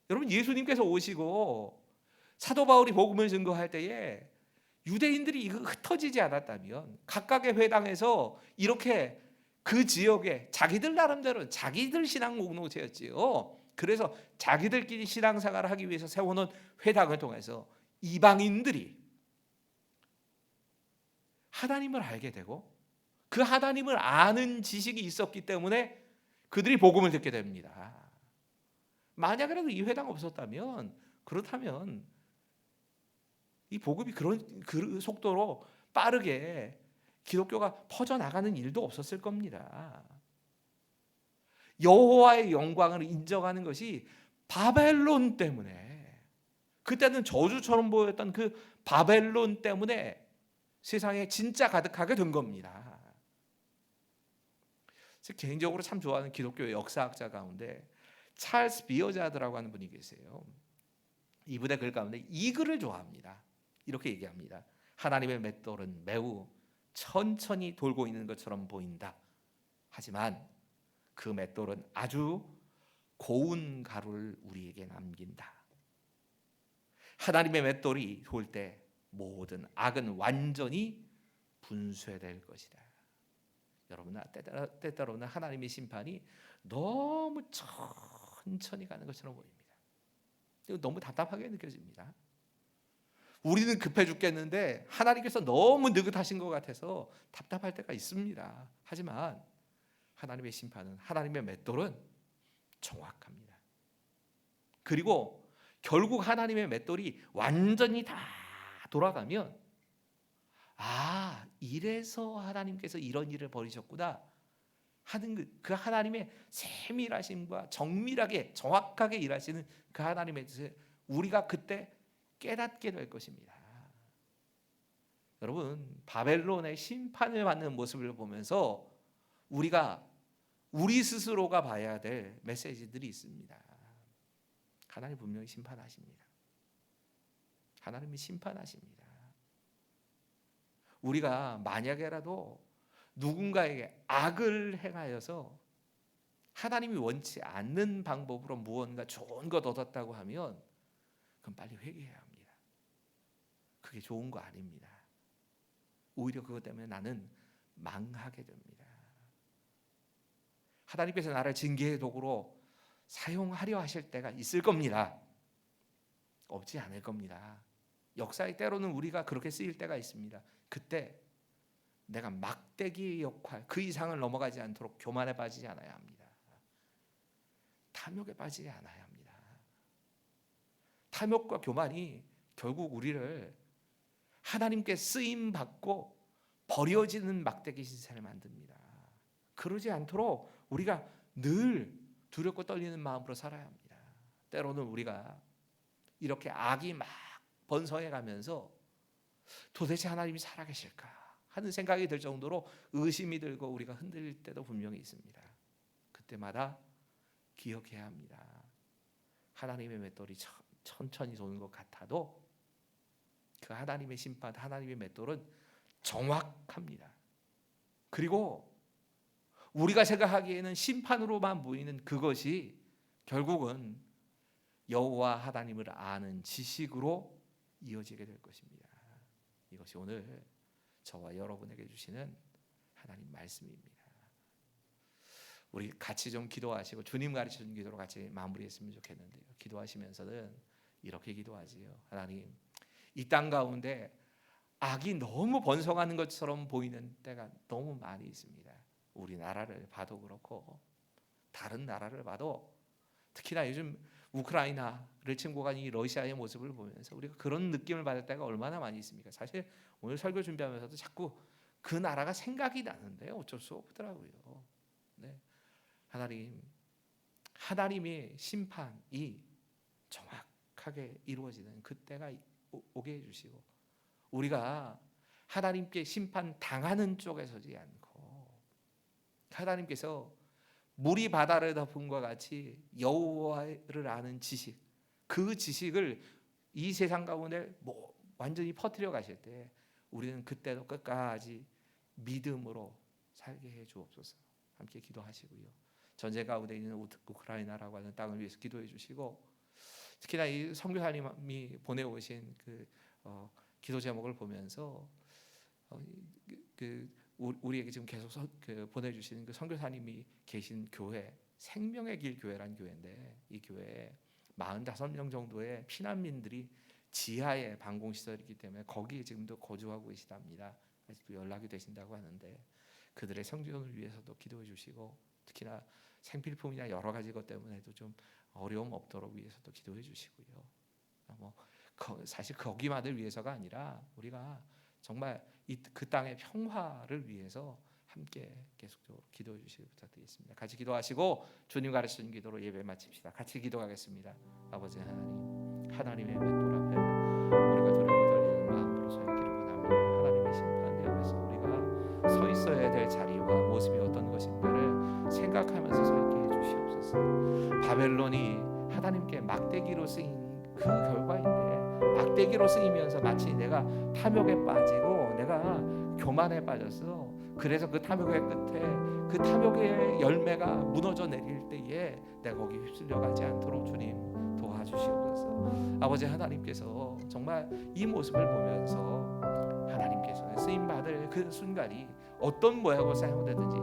여러분, 예수님께서 오시고 사도 바울이 복음을 증거할 때에 유대인들이 이거 흩어지지 않았다면 각각의 회당에서 이렇게 그 지역에 자기들 나름대로 자기들 신앙 공동체였지요. 그래서 자기들끼리 신앙생활을 하기 위해서 세워놓은 회당을 통해서 이방인들이 하나님을 알게 되고 그 하나님을 아는 지식이 있었기 때문에 그들이 복음을 듣게 됩니다. 만약이라도 이 회당 없었다면, 그렇다면 이 복음이 그런 그 속도로 빠르게 기독교가 퍼져나가는 일도 없었을 겁니다. 여호와의 영광을 인정하는 것이 바벨론 때문에, 그때는 저주처럼 보였던 그 바벨론 때문에 세상에 진짜 가득하게 된 겁니다. 개인적으로 참 좋아하는 기독교 역사학자 가운데 찰스 비어자드라고 하는 분이 계세요. 이분의 글 가운데 이 글을 좋아합니다. 이렇게 얘기합니다. 하나님의 맷돌은 매우 천천히 돌고 있는 것처럼 보인다. 하지만 그 맷돌은 아주 고운 가루를 우리에게 남긴다. 하나님의 맷돌이 돌 때 모든 악은 완전히 분쇄될 것이다. 여러분, 때때로는 하나님의 심판이 너무 천천히 가는 것처럼 보입니다. 이거 너무 답답하게 느껴집니다. 우리는 급해 죽겠는데 하나님께서 너무 느긋하신 것 같아서 답답할 때가 있습니다. 하지만 하나님의 심판은, 하나님의 맷돌은 정확합니다. 그리고 결국 하나님의 맷돌이 완전히 다 돌아가면, 아, 이래서 하나님께서 이런 일을 벌이셨구나 하는 그 하나님의 세밀하심과 정밀하게 정확하게 일하시는 그 하나님의 뜻을 우리가 그때 깨닫게 될 것입니다. 여러분, 바벨론의 심판을 받는 모습을 보면서 우리 스스로가 봐야 될 메시지들이 있습니다. 하나님 분명히 심판하십니다. 하나님이 심판하십니다. 우리가 만약에라도 누군가에게 악을 행하여서 하나님이 원치 않는 방법으로 무언가 좋은 것 얻었다고 하면 그럼 빨리 회개해야 합니다. 그게 좋은 거 아닙니다. 오히려 그것 때문에 나는 망하게 됩니다. 하나님께서 나를 징계의 도구로 사용하려 하실 때가 있을 겁니다. 없지 않을 겁니다. 역사의 때로는 우리가 그렇게 쓰일 때가 있습니다. 그때 내가 막대기의 역할, 그 이상을 넘어가지 않도록 교만에 빠지지 않아야 합니다. 탐욕에 빠지지 않아야 합니다. 탐욕과 교만이 결국 우리를 하나님께 쓰임 받고 버려지는 막대기 신세를 만듭니다. 그러지 않도록 우리가 늘 두렵고 떨리는 마음으로 살아야 합니다. 때로는 우리가 이렇게 악이 막 번성해 가면서 도대체 하나님이 살아계실까 하는 생각이 들 정도로 의심이 들고 우리가 흔들릴 때도 분명히 있습니다. 그때마다 기억해야 합니다. 하나님의 맷돌이 천천히 도는 것 같아도 그 하나님의 심판, 하나님의 맷돌은 정확합니다. 그리고 우리가 생각하기에는 심판으로만 보이는 그것이 결국은 여호와 하나님을 아는 지식으로 이어지게 될 것입니다. 이것이 오늘 저와 여러분에게 주시는 하나님 말씀입니다. 우리 같이 좀 기도하시고 주님 가르쳐준 기도로 같이 마무리했으면 좋겠는데요. 기도하시면서는 이렇게 기도하지요. 하나님, 이 땅 가운데 악이 너무 번성하는 것처럼 보이는 때가 너무 많이 있습니다. 우리나라를 봐도 그렇고 다른 나라를 봐도, 특히나 요즘 우크라이나를 침고 간 이 러시아의 모습을 보면서 우리가 그런 느낌을 받을 때가 얼마나 많이 있습니까? 사실 오늘 설교 준비하면서도 자꾸 그 나라가 생각이 나는데요. 어쩔 수 없더라고요. 네. 하나님의 심판이 정확하게 이루어지는 그때가 오게 해주시고, 우리가 하나님께 심판 당하는 쪽에 서지 않고 하나님께서 물이 바다를 덮음과 같이 여호와를 아는 지식, 그 지식을 이 세상 가운데 완전히 퍼뜨려 가실 때 우리는 그때도 끝까지 믿음으로 살게 해 주옵소서. 함께 기도하시고요. 전쟁 가운데 있는 우크라이나라고 하는 땅을 위해서 기도해 주시고, 특히나 이 선교사님이 보내오신 그 기도 제목을 보면서 우리에게 지금 계속 보내주시는 그 선교사님이 계신 교회, 생명의 길 교회란 교회인데, 이 교회에 45명 정도의 피난민들이 지하에 방공시설이기 때문에 거기에 지금도 거주하고 계시답니다. 아직도 연락이 되신다고 하는데, 그들의 생존을 위해서도 기도해 주시고, 특히나 생필품이나 여러 가지 것 때문에도 좀 어려움 없도록 위해서도 기도해 주시고요. 사실 거기만을 위해서가 아니라 우리가 정말 그 땅의 평화를 위해서 함께 계속적으로 기도해 주시길 부탁드리겠습니다. 같이 기도하시고 주님 가르치신 기도로 예배 마칩시다. 같이 기도하겠습니다. 아버지 하나님, 하나님의 맷돌 앞에 우리가 두려워 떨리는 마음으로 서 있기를 원합니다. 하나님의 심판대 앞에서 우리가 서 있어야 될 자리와 모습이 어떤 것인가를 생각하면서 서 있게 해주시옵소서. 바벨론이 하나님께 막대기로 쓰인 그 결과인데, 막대기로 쓰이면서 마치 내가 탐욕에 빠지고 내가 교만에 빠졌어. 그래서 그 탐욕의 끝에 그 탐욕의 열매가 무너져 내릴 때에 내가 거기 휩쓸려 가지 않도록 주님 도와주시옵소서. 아버지 하나님께서 정말 이 모습을 보면서 하나님께서 쓰임받을 그 순간이 어떤 모양으로 사용되든지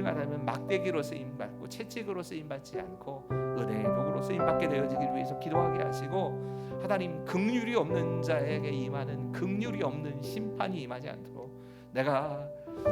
가능하다면 막대기로 쓰임받고 채찍으로 쓰임받지 않고 은혜의 도구로 쓰임받게 되어지길 위해서 기도하게 하시고, 하나님 긍휼이 없는 자에게 임하는 긍휼이 없는 심판이 임하지 않도록, 내가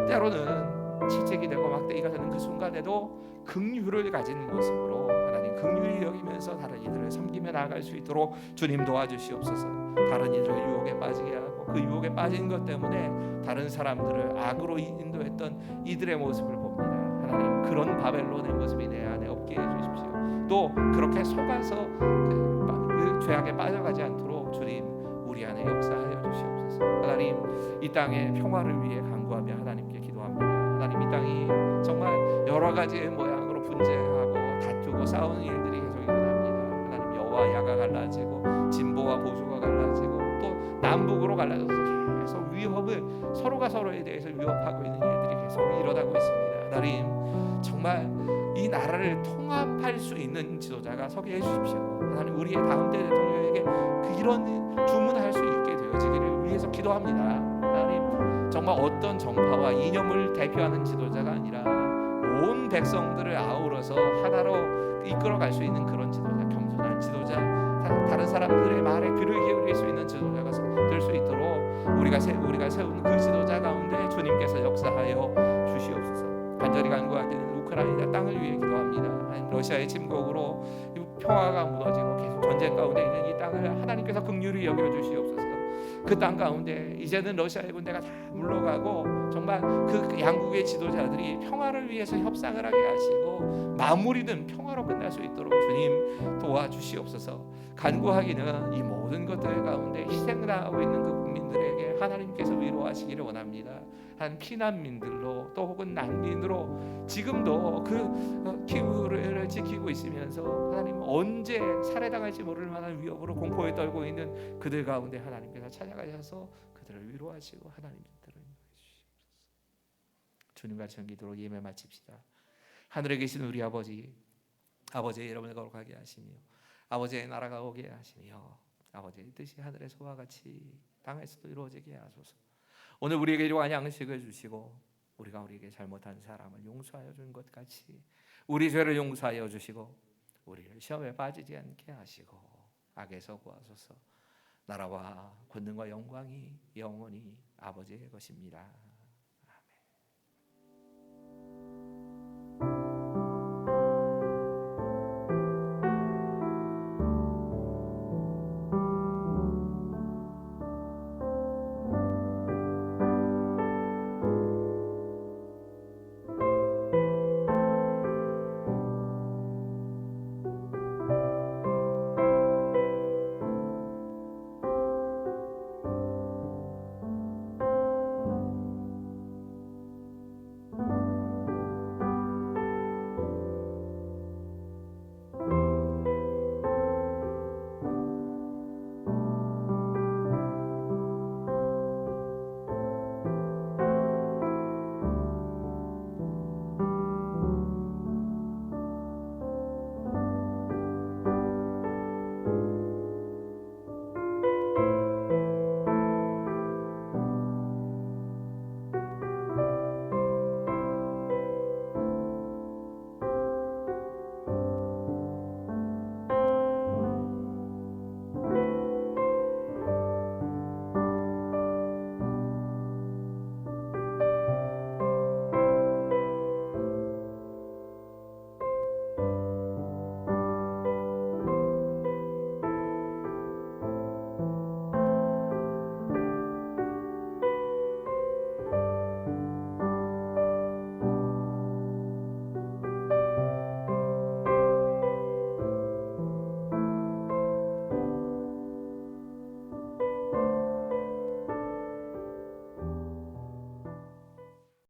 때로는 채찍이 되고 막대기가 되는 그 순간에도 긍휼을 가진 모습으로 하나님 긍휼히 여기면서 다른 이들을 섬기며 나아갈 수 있도록 주님 도와주시옵소서. 다른 이들을 유혹에 빠지게 하고 그 유혹에 빠진 것 때문에 다른 사람들을 악으로 인도했던 이들의 모습을 봅니다. 하나님, 그런 바벨론의 모습이 내 안에 없게 해주십시오. 또 그렇게 속아서 그 죄악에 빠져가지 않도록 주님 우리 안에 역사하여 주시옵소서. 하나님, 이 땅의 평화를 위해 간구하며 하나님께 기도합니다. 하나님, 이 땅이 정말 여러 가지의 모양으로 분쟁하고 다투고 싸우는 일들이 계속 일어납니다. 하나님, 여와 야가 갈라지고 진보와 보수가 갈라지고 또 남북으로 갈라져서 계속 위협을, 서로가 서로에 대해서 위협하고 있는 일들이 계속 일어나고 있습니다. 하나님, 정말 이 나라를 통합할 수 있는 지도자가 서게 해주십시오. 하나님, 우리의 다음 때 대통령에게 이런 주문할 수 있게 되어지기를 위해서 기도합니다. 하나님, 정말 어떤 정파와 이념을 대표하는 지도자가 아니라 온 백성들을 아우러서 하나로 이끌어갈 수 있는 그런 지도자, 겸손한 지도자, 다른 사람들의 말에 귀를 기울일 수 있는 지도자가 될 수 있도록 우리가 세운 그 지도자 가운데 주님께서 역사하여 주시옵소서. 간절히 간구하기는 우크라이나 땅을 위해 기도합니다. 러시아의 침공으로 평화가 무너지고 계속 전쟁 가운데 있는 이 땅을 하나님께서 긍휼히 여겨 주시옵소서. 그 땅 가운데 이제는 러시아의 군대가 다 물러가고 정말 그 양국의 지도자들이 평화를 위해서 협상을 하게 하시고 마무리는 평화로 끝날 수 있도록 주님 도와주시옵소서. 간구하기는 이 모든 것들 가운데 희생당하고 있는 그 국민들에게 하나님께서 위로하시기를 원합니다. 한 피난민들로 또 혹은 난민으로 지금도 그 기후를 지키고 있으면서 하나님, 언제 살해당할지 모를 만한 위협으로 공포에 떨고 있는 그들 가운데 하나님께서 찾아가셔서 그들을 위로하시고 하나님들을 인도해 주시옵소서. 주님과 전기도록 예배 마칩시다. 하늘에 계신 우리 아버지의 이름을 거룩하게 하시며 아버지의 나라가 오게 하시며 아버지의 뜻이 하늘에서와 같이 땅에서도 이루어지게 하소서. 오늘 우리에게 일용할 양식을 주시고 우리가 우리에게 잘못한 사람을 용서하여 준 것 같이 우리 죄를 용서하여 주시고 우리를 시험에 빠지지 않게 하시고 악에서 구하소서. 나라와 권능과 영광이 영원히 아버지의 것입니다.